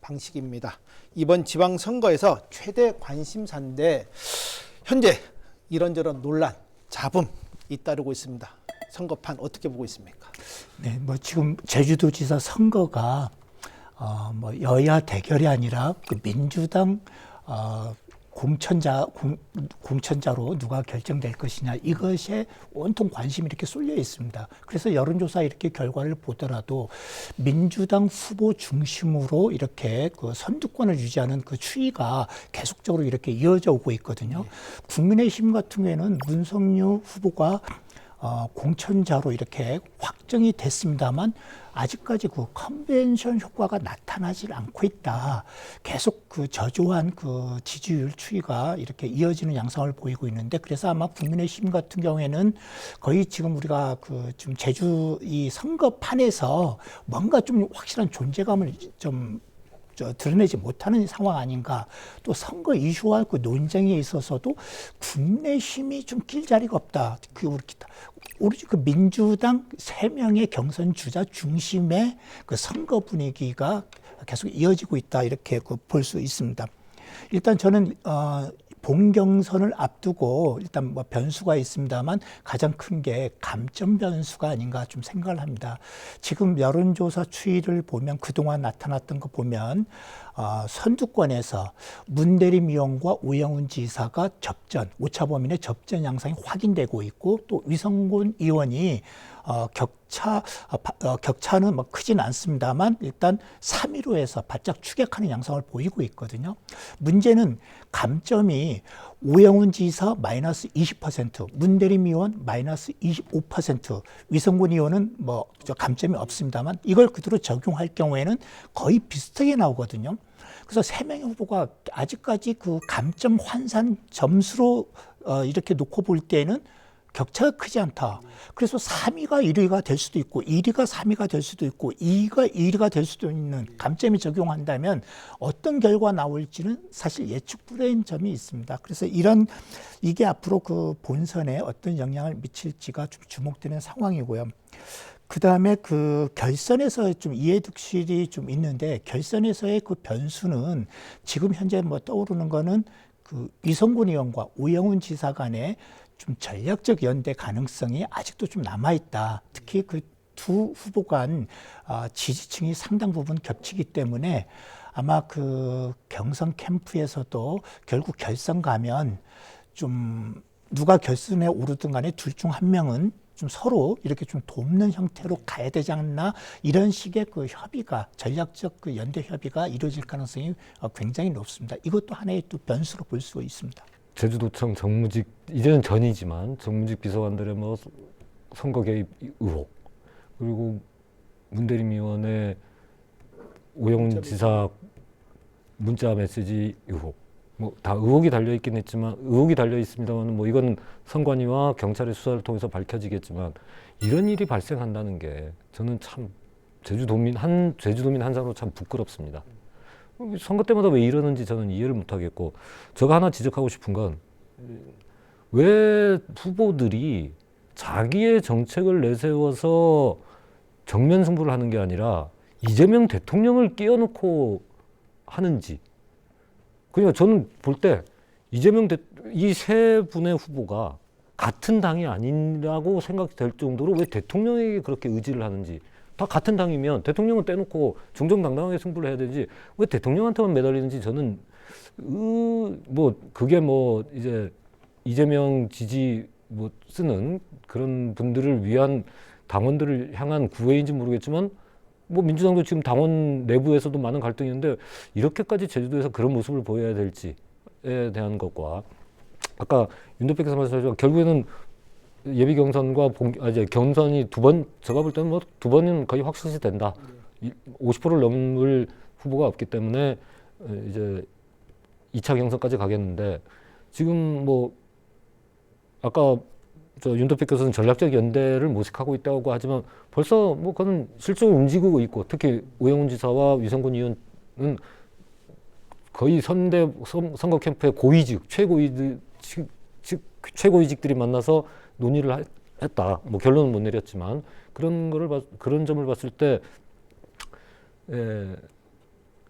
방식입니다. 이번 지방선거에서 최대 관심사인데 현재 이런저런 논란, 잡음 잇따르고 있습니다. 선거판 어떻게 보고 있습니까? 네, 뭐 지금 제주도지사 선거가 뭐 여야 대결이 아니라 그 민주당 공천자로 누가 결정될 것이냐 이것에 온통 관심이 이렇게 쏠려 있습니다. 그래서 여론조사 이렇게 결과를 보더라도 민주당 후보 중심으로 이렇게 그 선두권을 유지하는 그 추이가 계속적으로 이렇게 이어져 오고 있거든요. 국민의힘 같은 경우에는 문성유 후보가 공천자로 이렇게 확정이 됐습니다만 아직까지 그 컨벤션 효과가 나타나질 않고 있다. 계속 그 저조한 그 지지율 추이가 이렇게 이어지는 양상을 보이고 있는데 그래서 아마 국민의힘 같은 경우에는 거의 지금 우리가 그 지금 제주 이 선거판에서 뭔가 좀 확실한 존재감을 좀 드러내지 못하는 상황 아닌가. 또 선거 이슈와 그 논쟁에 있어서도 국민의힘이 좀 낄 자리가 없다. 오로지 그 민주당 3명의 경선 주자 중심의 그 선거 분위기가 계속 이어지고 있다. 이렇게 볼 수 있습니다. 일단 저는 본경선을 앞두고 일단 뭐 변수가 있습니다만 가장 큰 게 감점 변수가 아닌가 좀 생각을 합니다. 지금 여론조사 추이를 보면 그동안 나타났던 거 보면 선두권에서 문대림 의원과 오영훈 지사가 접전, 오차범위의 접전 양상이 확인되고 있고 또 위성곤 의원이 격차는 뭐 크진 않습니다만 일단 3위로 해서 바짝 추격하는 양상을 보이고 있거든요. 문제는 감점이 오영훈 지사 마이너스 20%, 문대림 의원 마이너스 25%, 위성곤 의원은 뭐 감점이 없습니다만 이걸 그대로 적용할 경우에는 거의 비슷하게 나오거든요. 그래서 3명의 후보가 아직까지 그 감점 환산 점수로 이렇게 놓고 볼 때는 격차가 크지 않다. 그래서 3위가 1위가 될 수도 있고 1위가 3위가 될 수도 있고 2위가 1위가 될 수도 있는 감점이 적용한다면 어떤 결과 나올지는 사실 예측 불허인 점이 있습니다. 그래서 이게 앞으로 그 본선에 어떤 영향을 미칠지가 좀 주목되는 상황이고요. 그 다음에 그 결선에서 좀 이해득실이 좀 있는데 결선에서의 그 변수는 지금 현재 뭐 떠오르는 거는 그 위성곤 의원과 오영훈 지사 간의 좀 전략적 연대 가능성이 아직도 좀 남아있다. 특히 그 두 후보 간 지지층이 상당 부분 겹치기 때문에 아마 그 경선 캠프에서도 결국 결선 가면 좀 누가 결선에 오르든 간에 둘 중 한 명은 좀 서로 이렇게 좀 돕는 형태로 가야 되지 않나, 이런 식의 그 협의가, 전략적 그 연대 협의가 이루어질 가능성이 굉장히 높습니다. 이것도 하나의 또 변수로 볼 수 있습니다. 제주도청 정무직, 이제는 전이지만 정무직 비서관들의 뭐 선거 개입 의혹, 그리고 문대림 의원의 오영훈 지사 문자 메시지 의혹, 뭐 다 의혹이 달려 있긴 했지만, 의혹이 달려 있습니다만 뭐 이건 선관위와 경찰의 수사를 통해서 밝혀지겠지만, 이런 일이 발생한다는 게 저는 참 제주도민 한 사람으로 참 부끄럽습니다. 선거 때마다 왜 이러는지 저는 이해를 못 하겠고, 제가 하나 지적하고 싶은 건, 왜 후보들이 자기의 정책을 내세워서 정면 승부를 하는 게 아니라 이재명 대통령을 끼워놓고 하는지. 그러니까 저는 볼 때 이재명 이 세 분의 후보가 같은 당이 아니라고 생각이 될 정도로 왜 대통령에게 그렇게 의지를 하는지. 다 같은 당이면 대통령은 떼놓고 정정당당하게 승부를 해야 되지, 왜 대통령한테만 매달리는지 저는 뭐 그게 뭐 이제 이재명 지지 뭐 쓰는 그런 분들을 위한 당원들을 향한 구애인지 모르겠지만, 뭐 민주당도 지금 당원 내부에서도 많은 갈등이 있는데 이렇게까지 제주도에서 그런 모습을 보여야 될지에 대한 것과, 아까 윤 대표께서 말씀하셨지만 결국에는 예비 경선과 이제 경선이 두 번, 제가 볼 때는 뭐 두 번은 거의 확실시 된다. 50%를 넘을 후보가 없기 때문에 이제 2차 경선까지 가겠는데, 지금 뭐 아까 윤 대표께서는 전략적 연대를 모색하고 있다고 하지만 벌써 뭐 그건 실적으로 움직이고 있고, 특히 오영훈 지사와 위성군 의원은 거의 선거 캠프의 고위직, 최고위직들이 만나서 논의를 했다. 뭐 결론은 못 내렸지만 그런 점을 봤을 때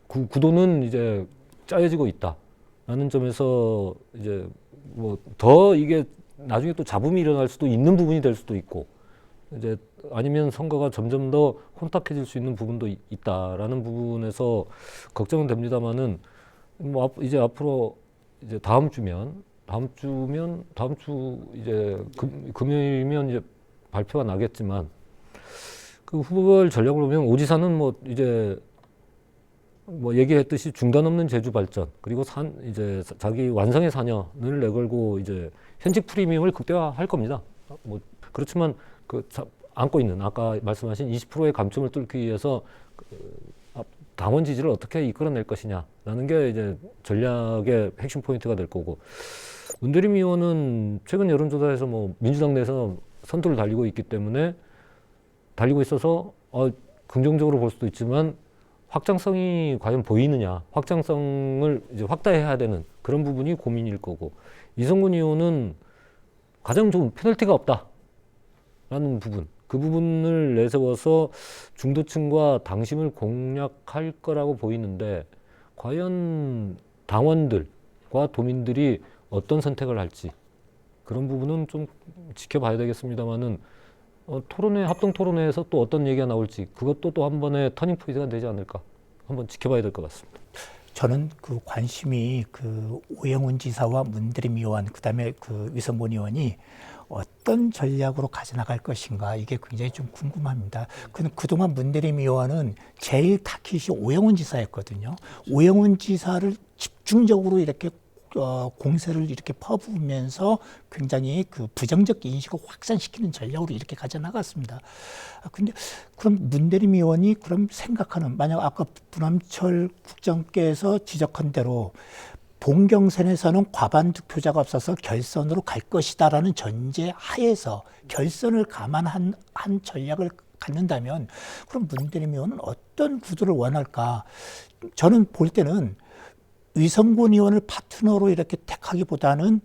구도는 이제 짜여지고 있다라는 점에서 이제 뭐 더 이게 나중에 또 잡음이 일어날 수도 있는 부분이 될 수도 있고, 이제 아니면 선거가 점점 더 혼탁해질 수 있는 부분도 있다라는 부분에서 걱정은 됩니다만은, 뭐 이제 앞으로 이제 다음 주 이제 금요일이면 이제 발표가 나겠지만, 그 후보별 전략을 보면 오지사는 뭐 이제 뭐 얘기했듯이 중단 없는 제주 발전, 그리고 이제 자기 완성의 4년을 내걸고 이제 현직 프리미엄을 극대화할 겁니다. 뭐 그렇지만 그 안고 있는 아까 말씀하신 20%의 감점을 뚫기 위해서 당원 지지를 어떻게 이끌어낼 것이냐라는 게 이제 전략의 핵심 포인트가 될 거고, 문대림 의원은 최근 여론조사에서 뭐 민주당 내에서 선두를 달리고 있어서 긍정적으로 볼 수도 있지만, 확장성이 과연 보이느냐, 확장성을 이제 확대해야 되는 그런 부분이 고민일 거고, 이성군 의원은 가장 좋은 페널티가 없다라는 부분, 그 부분을 내세워서 중도층과 당심을 공략할 거라고 보이는데, 과연 당원들과 도민들이 어떤 선택을 할지 그런 부분은 좀 지켜봐야 되겠습니다만은, 합동 토론회에서 또 어떤 얘기가 나올지, 그것도 또 한 번의 터닝 포인트가 되지 않을까, 한번 지켜봐야 될 것 같습니다. 저는 그 관심이 그 오영훈 지사와 문대림 의원, 그다음에 그 위성군 의원이 어떤 전략으로 가져나갈 것인가, 이게 굉장히 좀 궁금합니다. 그동안 문대림 의원은 제일 타깃이 오영훈 지사였거든요. 오영훈 지사를 집중적으로 이렇게 공세를 이렇게 퍼부으면서 굉장히 그 부정적 인식을 확산시키는 전략으로 이렇게 가져나갔습니다. 근데 그럼 문대림 의원이 그럼 생각하는, 만약 아까 부남철 국장께서 지적한 대로 본경선에서는 과반 득표자가 없어서 결선으로 갈 것이다라는 전제 하에서 결선을 감안한 전략을 갖는다면, 그럼 문대림 의원은 어떤 구도를 원할까? 저는 볼 때는 위성군 의원을 파트너로 이렇게 택하기보다는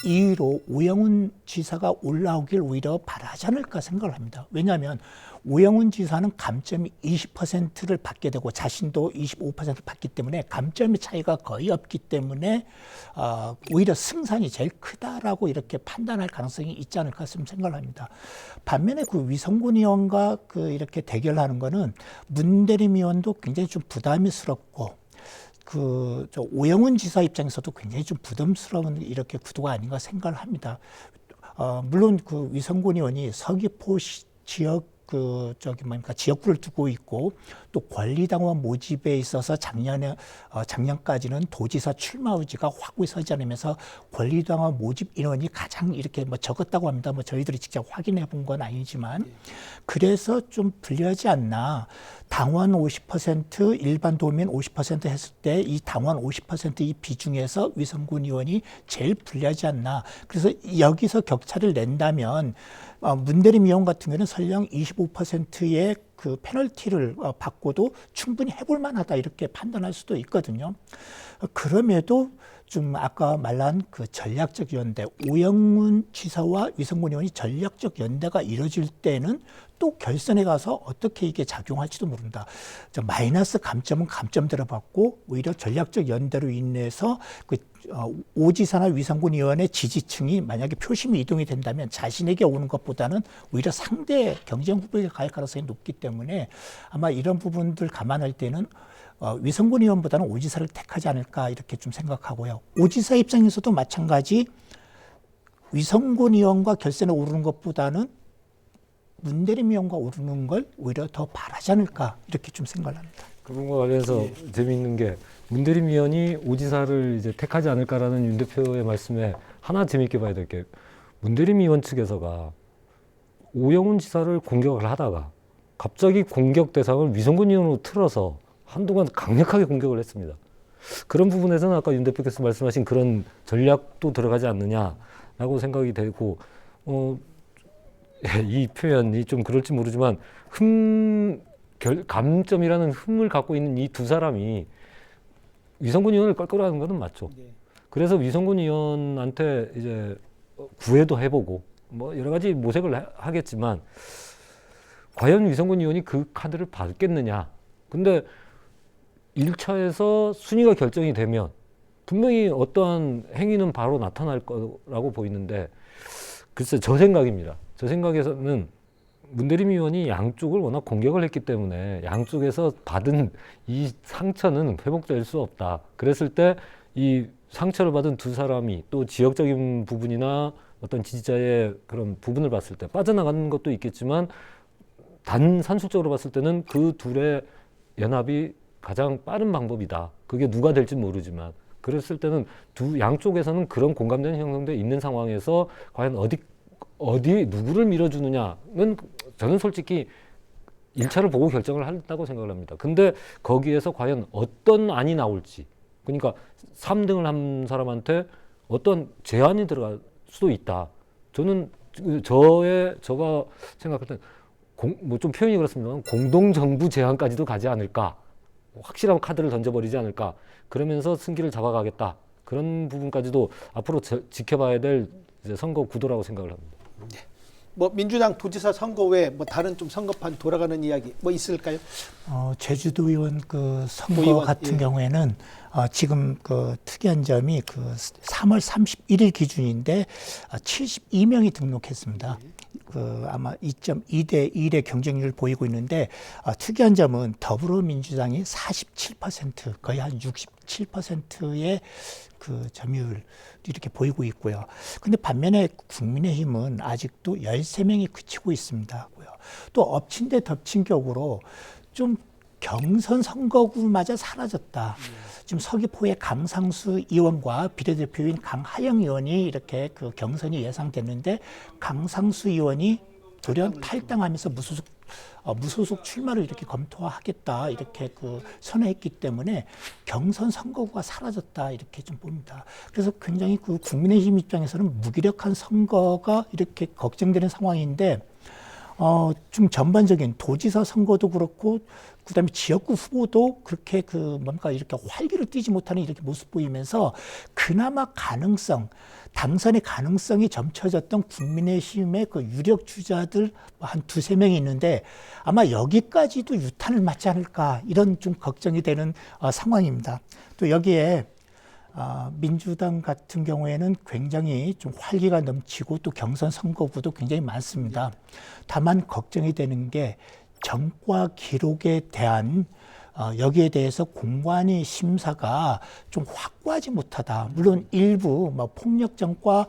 2위로 오영훈 지사가 올라오길 오히려 바라지 않을까 생각을 합니다. 왜냐하면 오영훈 지사는 감점이 20%를 받게 되고 자신도 25%를 받기 때문에 감점의 차이가 거의 없기 때문에 오히려 승산이 제일 크다라고 이렇게 판단할 가능성이 있지 않을까 생각을 합니다. 반면에 그 위성군 의원과 그 이렇게 대결하는 거는 문대림 의원도 굉장히 좀 부담스럽고 저 오영훈 지사 입장에서도 굉장히 좀 부담스러운 이렇게 구도가 아닌가 생각을 합니다. 물론 그 위성군 의원이 서귀포 지역 지역구를 두고 있고 또 권리당원 모집에 있어서 작년까지는 도지사 출마 의지가 확고히 서지 않으면서 권리당원 모집 인원이 가장 이렇게 적었다고 합니다. 저희들이 직접 확인해 본 건 아니지만 그래서 좀 불리하지 않나. 당원 50%, 일반 도민 50% 했을 때 이 당원 50%이 비중에서 위성군 의원이 제일 불리하지 않나. 그래서 여기서 격차를 낸다면 문대림 의원 같은 경우는 설령 25%의 그 페널티를 받고도 충분히 해볼 만하다 이렇게 판단할 수도 있거든요. 그럼에도 좀 아까 말한 그 전략적 연대, 오영훈 지사와 위성군 의원이 전략적 연대가 이루어질 때는 또 결선에 가서 어떻게 이게 작용할지도 모른다. 마이너스 감점은 감점대로 받고 오히려 전략적 연대로 인해서 오 지사나 위성군 의원의 지지층이 만약에 표심이 이동이 된다면 자신에게 오는 것보다는 오히려 상대 경쟁 후보에게 갈 가능성이 높기 때문에 아마 이런 부분들 감안할 때는 위성군 의원보다는 오 지사를 택하지 않을까 이렇게 좀 생각하고요. 오 지사 입장에서도 마찬가지 위성군 의원과 결선에 오르는 것보다는 문대림 의원과 오르는 걸 오히려 더 바라지 않을까 이렇게 좀 생각을 합니다. 그분과 관련해서 재미있는 게 문대림 의원이 오 지사를 이제 택하지 않을까라는 윤 대표의 말씀에 하나 재미있게 봐야 될 게 문대림 의원 측에서가 오영훈 지사를 공격을 하다가 갑자기 공격 대상을 위성군 의원으로 틀어서 한동안 강력하게 공격을 했습니다. 그런 부분에서는 아까 윤 대표께서 말씀하신 그런 전략도 들어가지 않느냐라고 생각이 되고 이 표현이 좀 그럴지 모르지만 감점이라는 흠을 갖고 있는 이 두 사람이 위성군 의원을 껄끄러워하는 것은 맞죠. 그래서 위성군 의원한테 이제 구애도 해보고 여러 가지 모색을 하겠지만 과연 위성군 의원이 그 카드를 받겠느냐. 근데 1차에서 순위가 결정이 되면 분명히 어떠한 행위는 바로 나타날 거라고 보이는데 글쎄 저 생각입니다. 저 생각에서는 문대림 의원이 양쪽을 워낙 공격을 했기 때문에 양쪽에서 받은 이 상처는 회복될 수 없다. 그랬을 때 이 상처를 받은 두 사람이 또 지역적인 부분이나 어떤 지지자의 그런 부분을 봤을 때 빠져나가는 것도 있겠지만 산술적으로 봤을 때는 그 둘의 연합이 가장 빠른 방법이다. 그게 누가 될지 모르지만 그랬을 때는 양쪽에서는 그런 공감대는 형성돼 있는 상황에서 과연 어디 누구를 밀어주느냐는 저는 솔직히 1차를 보고 결정을 한다고 생각을 합니다. 근데 거기에서 과연 어떤 안이 나올지, 그러니까 3등을 한 사람한테 어떤 제한이 들어갈 수도 있다. 저는 제가 생각할 때는 좀 표현이 그렇습니다만 공동정부 제한까지도 가지 않을까. 확실한 카드를 던져버리지 않을까. 그러면서 승기를 잡아가겠다. 그런 부분까지도 앞으로 지켜봐야 될 이제 선거 구도라고 생각을 합니다. 네. 민주당 도지사 선거 외에 다른 좀 선거판 돌아가는 이야기 있을까요? 제주도 의원 그 선거 의원, 같은 경우에는 지금 그 특이한 점이 그 3월 31일 기준인데 72명이 등록했습니다. 아마 2.2대 1의 경쟁률을 보이고 있는데 특이한 점은 더불어민주당이 47% 거의 한 67%의 그 점유율 이렇게 보이고 있고요. 근데 반면에 국민의힘은 아직도 13명이 그치고 있습니다. 또 엎친 데 덮친 격으로 좀 경선 선거구마저 사라졌다. 지금 서귀포의 강상수 의원과 비례대표인 강하영 의원이 이렇게 그 경선이 예상됐는데 강상수 의원이 돌연 탈당하면서 무소속 출마를 이렇게 검토하겠다 이렇게 그 선언했기 때문에 경선 선거구가 사라졌다 이렇게 좀 봅니다. 그래서 굉장히 그 국민의힘 입장에서는 무기력한 선거가 이렇게 걱정되는 상황인데 좀 전반적인 도지사 선거도 그렇고 그다음에 지역구 후보도 그렇게 뭔가 이렇게 활기를 띠지 못하는 이렇게 모습 보이면서 그나마 당선의 가능성이 점쳐졌던 국민의힘의 그 유력 주자들 한 두세 명이 있는데 아마 여기까지도 유탄을 맞지 않을까 이런 좀 걱정이 되는 상황입니다. 또 여기에 민주당 같은 경우에는 굉장히 좀 활기가 넘치고 또 경선 선거구도 굉장히 많습니다. 다만 걱정이 되는 게 전과 기록에 대한 여기에 대해서 공관위 심사가 좀 확고하지 못하다. 물론 일부 폭력 전과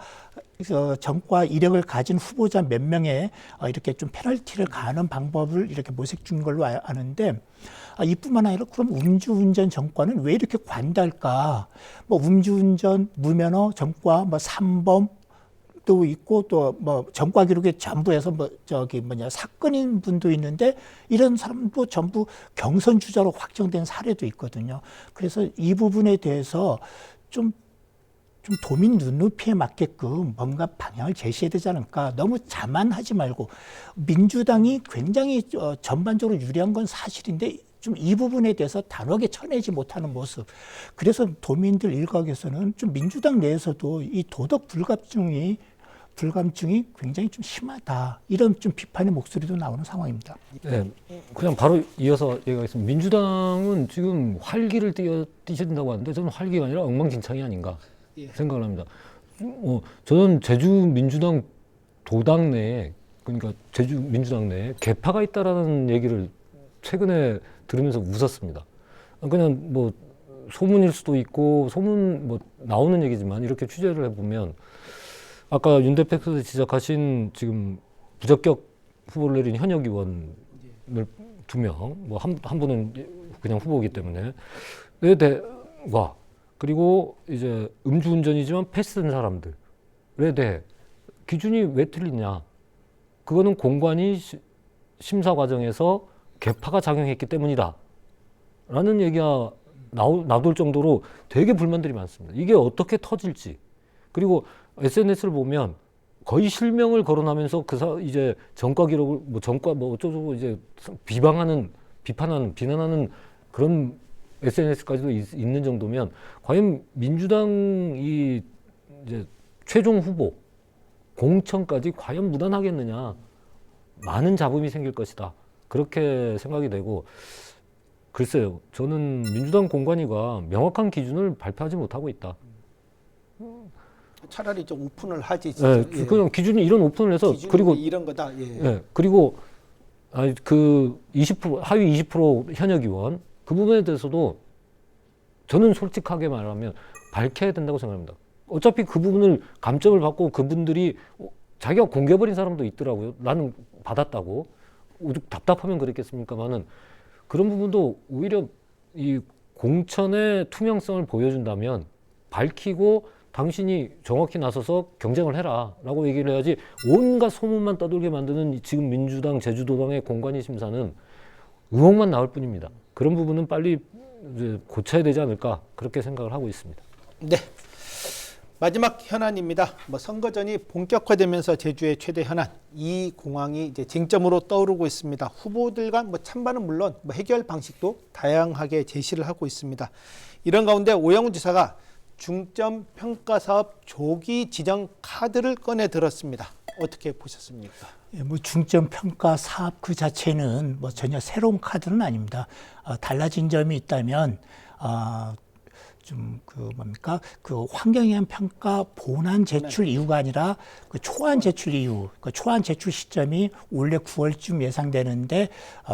이력을 가진 후보자 몇 명에 이렇게 좀 페널티를 가하는 방법을 이렇게 모색 중인 걸로 아는데 이뿐만 아니라 그럼 음주운전 전과는 왜 이렇게 관대할까? 음주운전, 무면허 전과, 삼범 도 있고 또 전과 기록에 전부 해서 사건인 분도 있는데 이런 사람도 전부 경선 주자로 확정된 사례도 있거든요. 그래서 이 부분에 대해서 좀 도민 눈높이에 맞게끔 뭔가 방향을 제시해야 되지 않을까. 너무 자만하지 말고 민주당이 굉장히 전반적으로 유리한 건 사실인데 좀 이 부분에 대해서 단호하게 쳐내지 못하는 모습. 그래서 도민들 일각에서는 좀 민주당 내에서도 이 도덕 불감증이 굉장히 좀 심하다. 이런 좀 비판의 목소리도 나오는 상황입니다. 네, 그냥 바로 이어서 얘기하겠습니다. 민주당은 지금 활기를 띠신다고 하는데 저는 활기가 아니라 엉망진창이 아닌가 생각을 합니다. 저는 제주 민주당 도당 내에 그러니까 제주 민주당 내에 개파가 있다라는 얘기를 최근에 들으면서 웃었습니다. 그냥 소문일 수도 있고 소문 나오는 얘기지만 이렇게 취재를 해보면 아까 윤 대표께서 지적하신 지금 부적격 후보를 내린 현역 의원을 2명, 한 분은 그냥 후보이기 때문에 대와 그리고 이제 음주운전이지만 패스된 사람들에 대해 기준이 왜 틀리냐? 그거는 공관위 심사 과정에서 개파가 작용했기 때문이다. 라는 얘기가 나돌 정도로 되게 불만들이 많습니다. 이게 어떻게 터질지. 그리고 SNS를 보면 거의 실명을 거론하면서 이제 전과 기록을 전과 어쩌고 이제 비난하는 그런 SNS까지도 있는 정도면 과연 민주당이 이제 최종 후보 공천까지 과연 무난하겠느냐. 많은 잡음이 생길 것이다. 그렇게 생각이 되고 글쎄요. 저는 민주당 공관위가 명확한 기준을 발표하지 못하고 있다. 차라리 좀 오픈을 하지. 네, 그냥 기준이 이런 오픈을 해서 그리고 이런 거다. 그리고 그 20% 하위 20% 현역 의원 그 부분에 대해서도 저는 솔직하게 말하면 밝혀야 된다고 생각합니다. 어차피 그 부분을 감점을 받고 그분들이 자기가 공개해버린 사람도 있더라고요. 나는 받았다고. 오죽 답답하면 그랬겠습니까만은 그런 부분도 오히려 이 공천의 투명성을 보여준다면 밝히고 당신이 정확히 나서서 경쟁을 해라 라고 얘기를 해야지 온갖 소문만 떠돌게 만드는 지금 민주당 제주도당의 공관위 심사는 의혹만 나올 뿐입니다. 그런 부분은 빨리 이제 고쳐야 되지 않을까 그렇게 생각을 하고 있습니다. 네. 마지막 현안입니다. 선거전이 본격화되면서 제주의 최대 현안 이 공항이 이제 쟁점으로 떠오르고 있습니다. 후보들 간 찬반은 물론 해결 방식도 다양하게 제시를 하고 있습니다. 이런 가운데 오영훈 지사가 중점 평가 사업 조기 지정 카드를 꺼내 들었습니다. 어떻게 보셨습니까? 중점 평가 사업 그 자체는 전혀 새로운 카드는 아닙니다. 달라진 점이 있다면 그 환경영향 평가 본안 제출 이후가 아니라 그 초안 제출 이후, 그 초안 제출 시점이 올해 9월쯤 예상되는데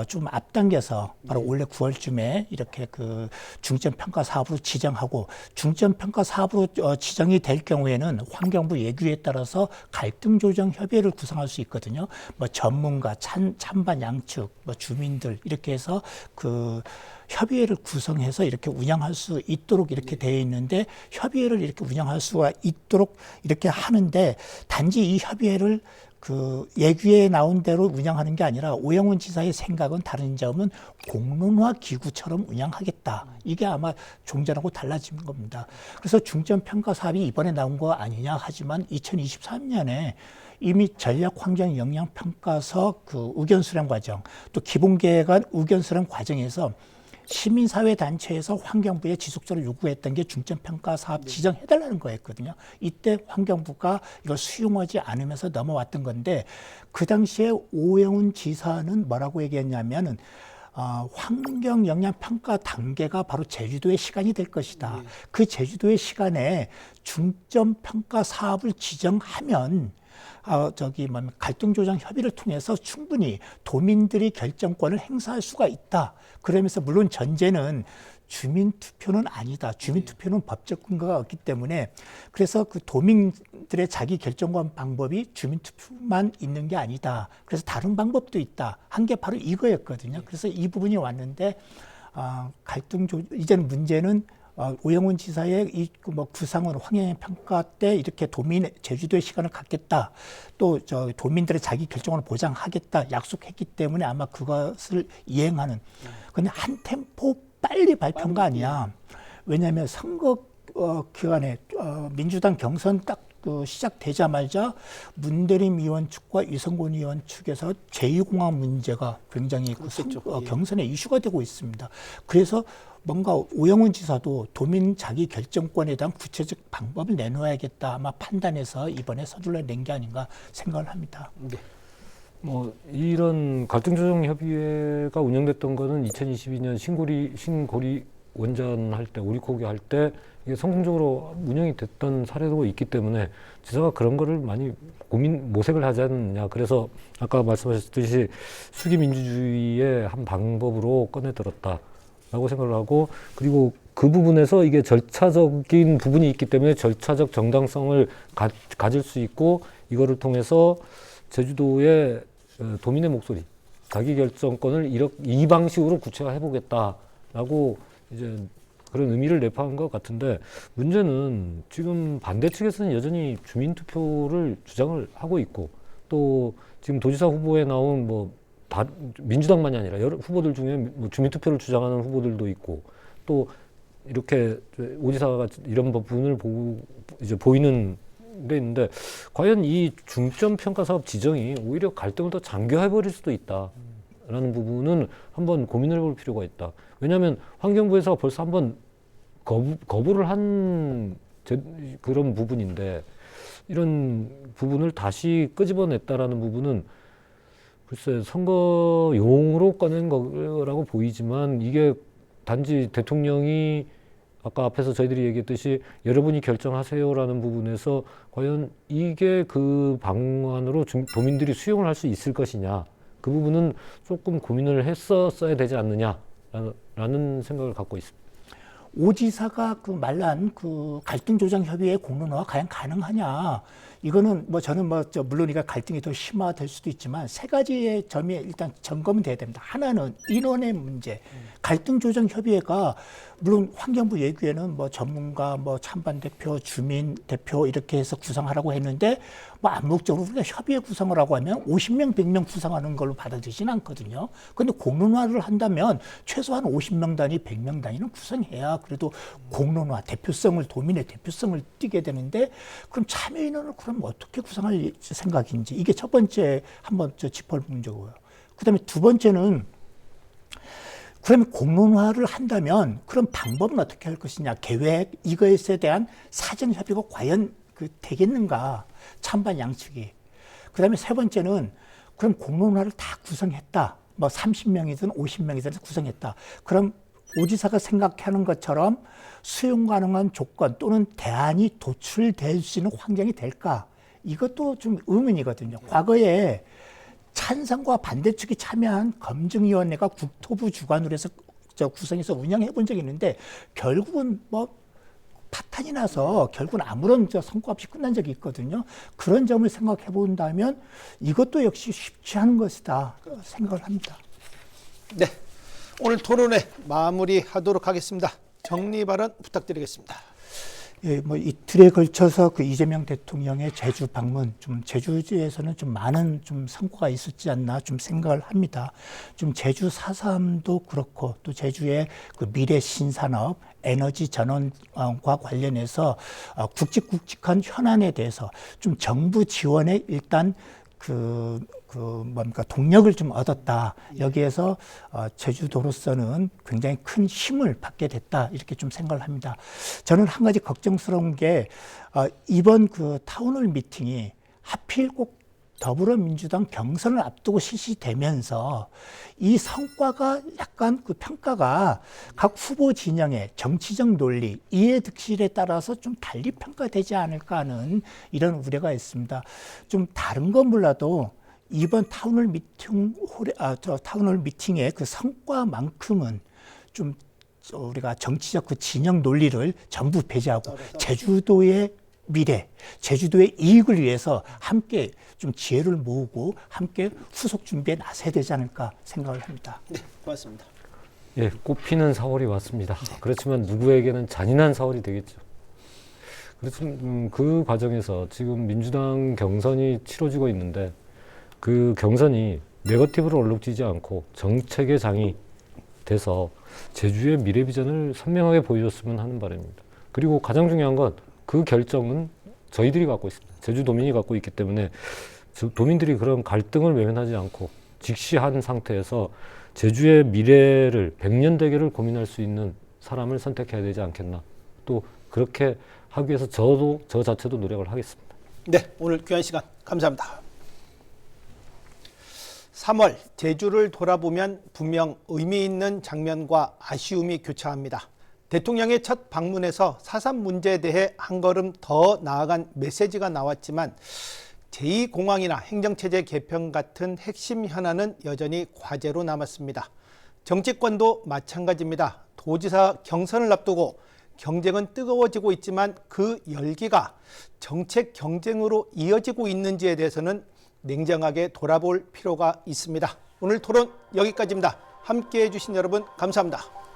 좀 앞당겨서 바로 올해 9월쯤에 이렇게 그 중점 평가 사업으로 지정하고 중점 평가 사업으로 지정이 될 경우에는 환경부 예규에 따라서 갈등 조정 협의회를 구성할 수 있거든요. 전문가, 찬반 양측, 주민들 이렇게 해서 그 협의회를 구성해서 이렇게 운영할 수 있도록 이렇게 되어 있는데 협의회를 이렇게 운영할 수가 있도록 이렇게 하는데 단지 이 협의회를 그 예규에 나온 대로 운영하는 게 아니라 오영훈 지사의 생각은 다른 점은 공론화 기구처럼 운영하겠다. 이게 아마 종전하고 달라진 겁니다. 그래서 중점 평가 사업이 이번에 나온 거 아니냐 하지만 2023년에 이미 전략환경영향평가서 그 의견 수렴 과정, 또 기본계획안 의견 수렴 과정에서 시민사회 단체에서 환경부에 지속적으로 요구했던 게 중점평가 사업 지정해달라는 거였거든요. 이때 환경부가 이걸 수용하지 않으면서 넘어왔던 건데, 그 당시에 오영훈 지사는 뭐라고 얘기했냐면은 환경영향평가 단계가 바로 제주도의 시간이 될 것이다. 그 제주도의 시간에 중점평가 사업을 지정하면 갈등조정 협의를 통해서 충분히 도민들이 결정권을 행사할 수가 있다. 그러면서 물론 전제는 주민투표는 아니다. 주민투표는 법적 근거가 없기 때문에, 그래서 그 도민들의 자기 결정권 방법이 주민투표만 있는 게 아니다. 그래서 다른 방법도 있다. 한 게 바로 이거였거든요. 그래서 이 부분이 왔는데, 이제는 문제는 오영훈 지사의 이 구상으로 환경평가 때 이렇게 제주도의 시간을 갖겠다. 또 도민들의 자기 결정권을 보장하겠다. 약속했기 때문에 아마 그것을 이행하는. 근데 한 템포 빨리 발표한 거 아니야. 왜냐하면 선거 기간에 민주당 경선 딱 시작되자마자 문대림 의원 측과 이성곤 의원 측에서 제2공항 문제가 굉장히 경선의 이슈가 되고 있습니다. 그래서 뭔가 오영훈 지사도 도민 자기 결정권에 대한 구체적 방법을 내놓아야겠다 아마 판단해서 이번에 서둘러 낸 게 아닌가 생각을 합니다. 네. 뭐 이런 갈등조정협의회가 운영됐던 거는 2022년 신고리 원전할 때, 오리코기 할 때 이게 성공적으로 운영이 됐던 사례도 있기 때문에 지사가 그런 거를 많이 모색을 하지 않느냐. 그래서 아까 말씀하셨듯이 수기 민주주의의 한 방법으로 꺼내 들었다라고 생각을 하고, 그리고 그 부분에서 이게 절차적인 부분이 있기 때문에 절차적 정당성을 가질 수 있고, 이거를 통해서 제주도의 도민의 목소리, 자기결정권을 이 방식으로 구체화해 보겠다라고 이제 그런 의미를 내포한 것 같은데, 문제는 지금 반대 측에서는 여전히 주민투표를 주장을 하고 있고, 또 지금 도지사 후보에 나온 민주당만이 아니라 여러 후보들 중에 주민투표를 주장하는 후보들도 있고, 또 이렇게 오 지사가 이런 부분을 보이는 게 있는데, 과연 이 중점평가 사업 지정이 오히려 갈등을 더 장교해버릴 수도 있다라는 부분은 한번 고민을 해볼 필요가 있다. 왜냐하면 환경부에서 벌써 한번 거부를 한 그런 부분인데, 이런 부분을 다시 끄집어냈다라는 부분은 글쎄 선거용으로 꺼낸 거라고 보이지만, 이게 단지 대통령이 아까 앞에서 저희들이 얘기했듯이 여러분이 결정하세요라는 부분에서 과연 이게 그 방안으로 도민들이 수용을 할 수 있을 것이냐, 그 부분은 조금 고민을 했었어야 되지 않느냐라는 생각을 갖고 있습니다. 오 지사가 말란 갈등조정협의회 공론화가 과연 가능하냐. 이거는 저는 물론 이가 갈등이 더 심화될 수도 있지만 세 가지의 점이 일단 점검은 돼야 됩니다. 하나는 인원의 문제. 갈등조정협의회가 물론 환경부 얘기에는 전문가, 찬반 대표, 주민 대표 이렇게 해서 구성하라고 했는데 암묵적으로 우리가 협의회 구성을 하고 하면 50명, 100명 구성하는 걸로 받아들이지는 않거든요. 그런데 공론화를 한다면 최소한 50명 단위, 100명 단위는 구성해야 그래도 공론화, 도민의 대표성을 띠게 되는데, 그럼 참여 인원을 그럼 어떻게 구성할 생각인지, 이게 첫 번째 한번 짚어볼 문제고요. 그 다음에 두 번째는, 그러면 공론화를 한다면 그럼 방법은 어떻게 할 것이냐, 계획, 이것에 대한 사전 협의가 과연 되겠는가, 찬반 양측이. 그 다음에 세 번째는, 그럼 공론화를 다 구성했다, 30명이든 50명이든 구성했다. 그럼 오 지사가 생각하는 것처럼 수용 가능한 조건 또는 대안이 도출될 수 있는 환경이 될까? 이것도 좀 의문이거든요. 과거에 찬성과 반대측이 참여한 검증위원회가 국토부 주관으로 해서 구성해서 운영해 본 적이 있는데, 결국은 파탄이 나서 결국은 아무런 성과 없이 끝난 적이 있거든요. 그런 점을 생각해 본다면 이것도 역시 쉽지 않은 것이다 생각을 합니다. 네, 오늘 토론회 마무리하도록 하겠습니다. 정리 발언 부탁드리겠습니다. 예, 뭐 이틀에 걸쳐서 그 이재명 대통령의 제주 방문, 좀 제주지에서는 좀 많은 좀 성과가 있었지 않나 좀 생각을 합니다. 좀 제주 4.3도 그렇고 또 제주의 그 미래 신산업, 에너지 전환과 관련해서 굵직굵직한 현안에 대해서 좀 정부 지원에 일단 뭡니까 동력을 좀 얻었다. 여기에서 제주도로서는 굉장히 큰 힘을 받게 됐다. 이렇게 좀 생각을 합니다. 저는 한 가지 걱정스러운 게 이번 그 타운홀 미팅이 하필 꼭 더불어민주당 경선을 앞두고 실시되면서 이 성과가 약간 그 평가가 각 후보 진영의 정치적 논리, 이해득실에 따라서 좀 달리 평가되지 않을까 하는 이런 우려가 있습니다. 좀 다른 건 몰라도 이번 타운홀 미팅의 그 성과만큼은 좀 우리가 정치적 그 진영 논리를 전부 배제하고 제주도의 미래, 제주도의 이익을 위해서 함께 좀 지혜를 모으고 함께 후속 준비에 나서야 되지 않을까 생각을 합니다. 네, 고맙습니다. 예, 꽃피는 4월이 왔습니다. 그렇지만 누구에게는 잔인한 4월이 되겠죠. 그렇지만 그 과정에서 지금 민주당 경선이 치러지고 있는데 그 경선이 네거티브로 얼룩지지 않고 정책의 장이 돼서 제주의 미래 비전을 선명하게 보여줬으면 하는 바람입니다. 그리고 가장 중요한 건 그 결정은 저희들이 갖고 있습니다. 제주도민이 갖고 있기 때문에 도민들이 그런 갈등을 외면하지 않고 직시한 상태에서 제주의 미래를 100년 대계를 고민할 수 있는 사람을 선택해야 되지 않겠나. 또 그렇게 하기 위해서 저 자체도 노력을 하겠습니다. 네, 오늘 귀한 시간 감사합니다. 3월 제주를 돌아보면 분명 의미 있는 장면과 아쉬움이 교차합니다. 대통령의 첫 방문에서 4.3 문제에 대해 한 걸음 더 나아간 메시지가 나왔지만 제2공항이나 행정체제 개편 같은 핵심 현안은 여전히 과제로 남았습니다. 정치권도 마찬가지입니다. 도지사 경선을 앞두고 경쟁은 뜨거워지고 있지만 그 열기가 정책 경쟁으로 이어지고 있는지에 대해서는 냉정하게 돌아볼 필요가 있습니다. 오늘 토론 여기까지입니다. 함께해 주신 여러분 감사합니다.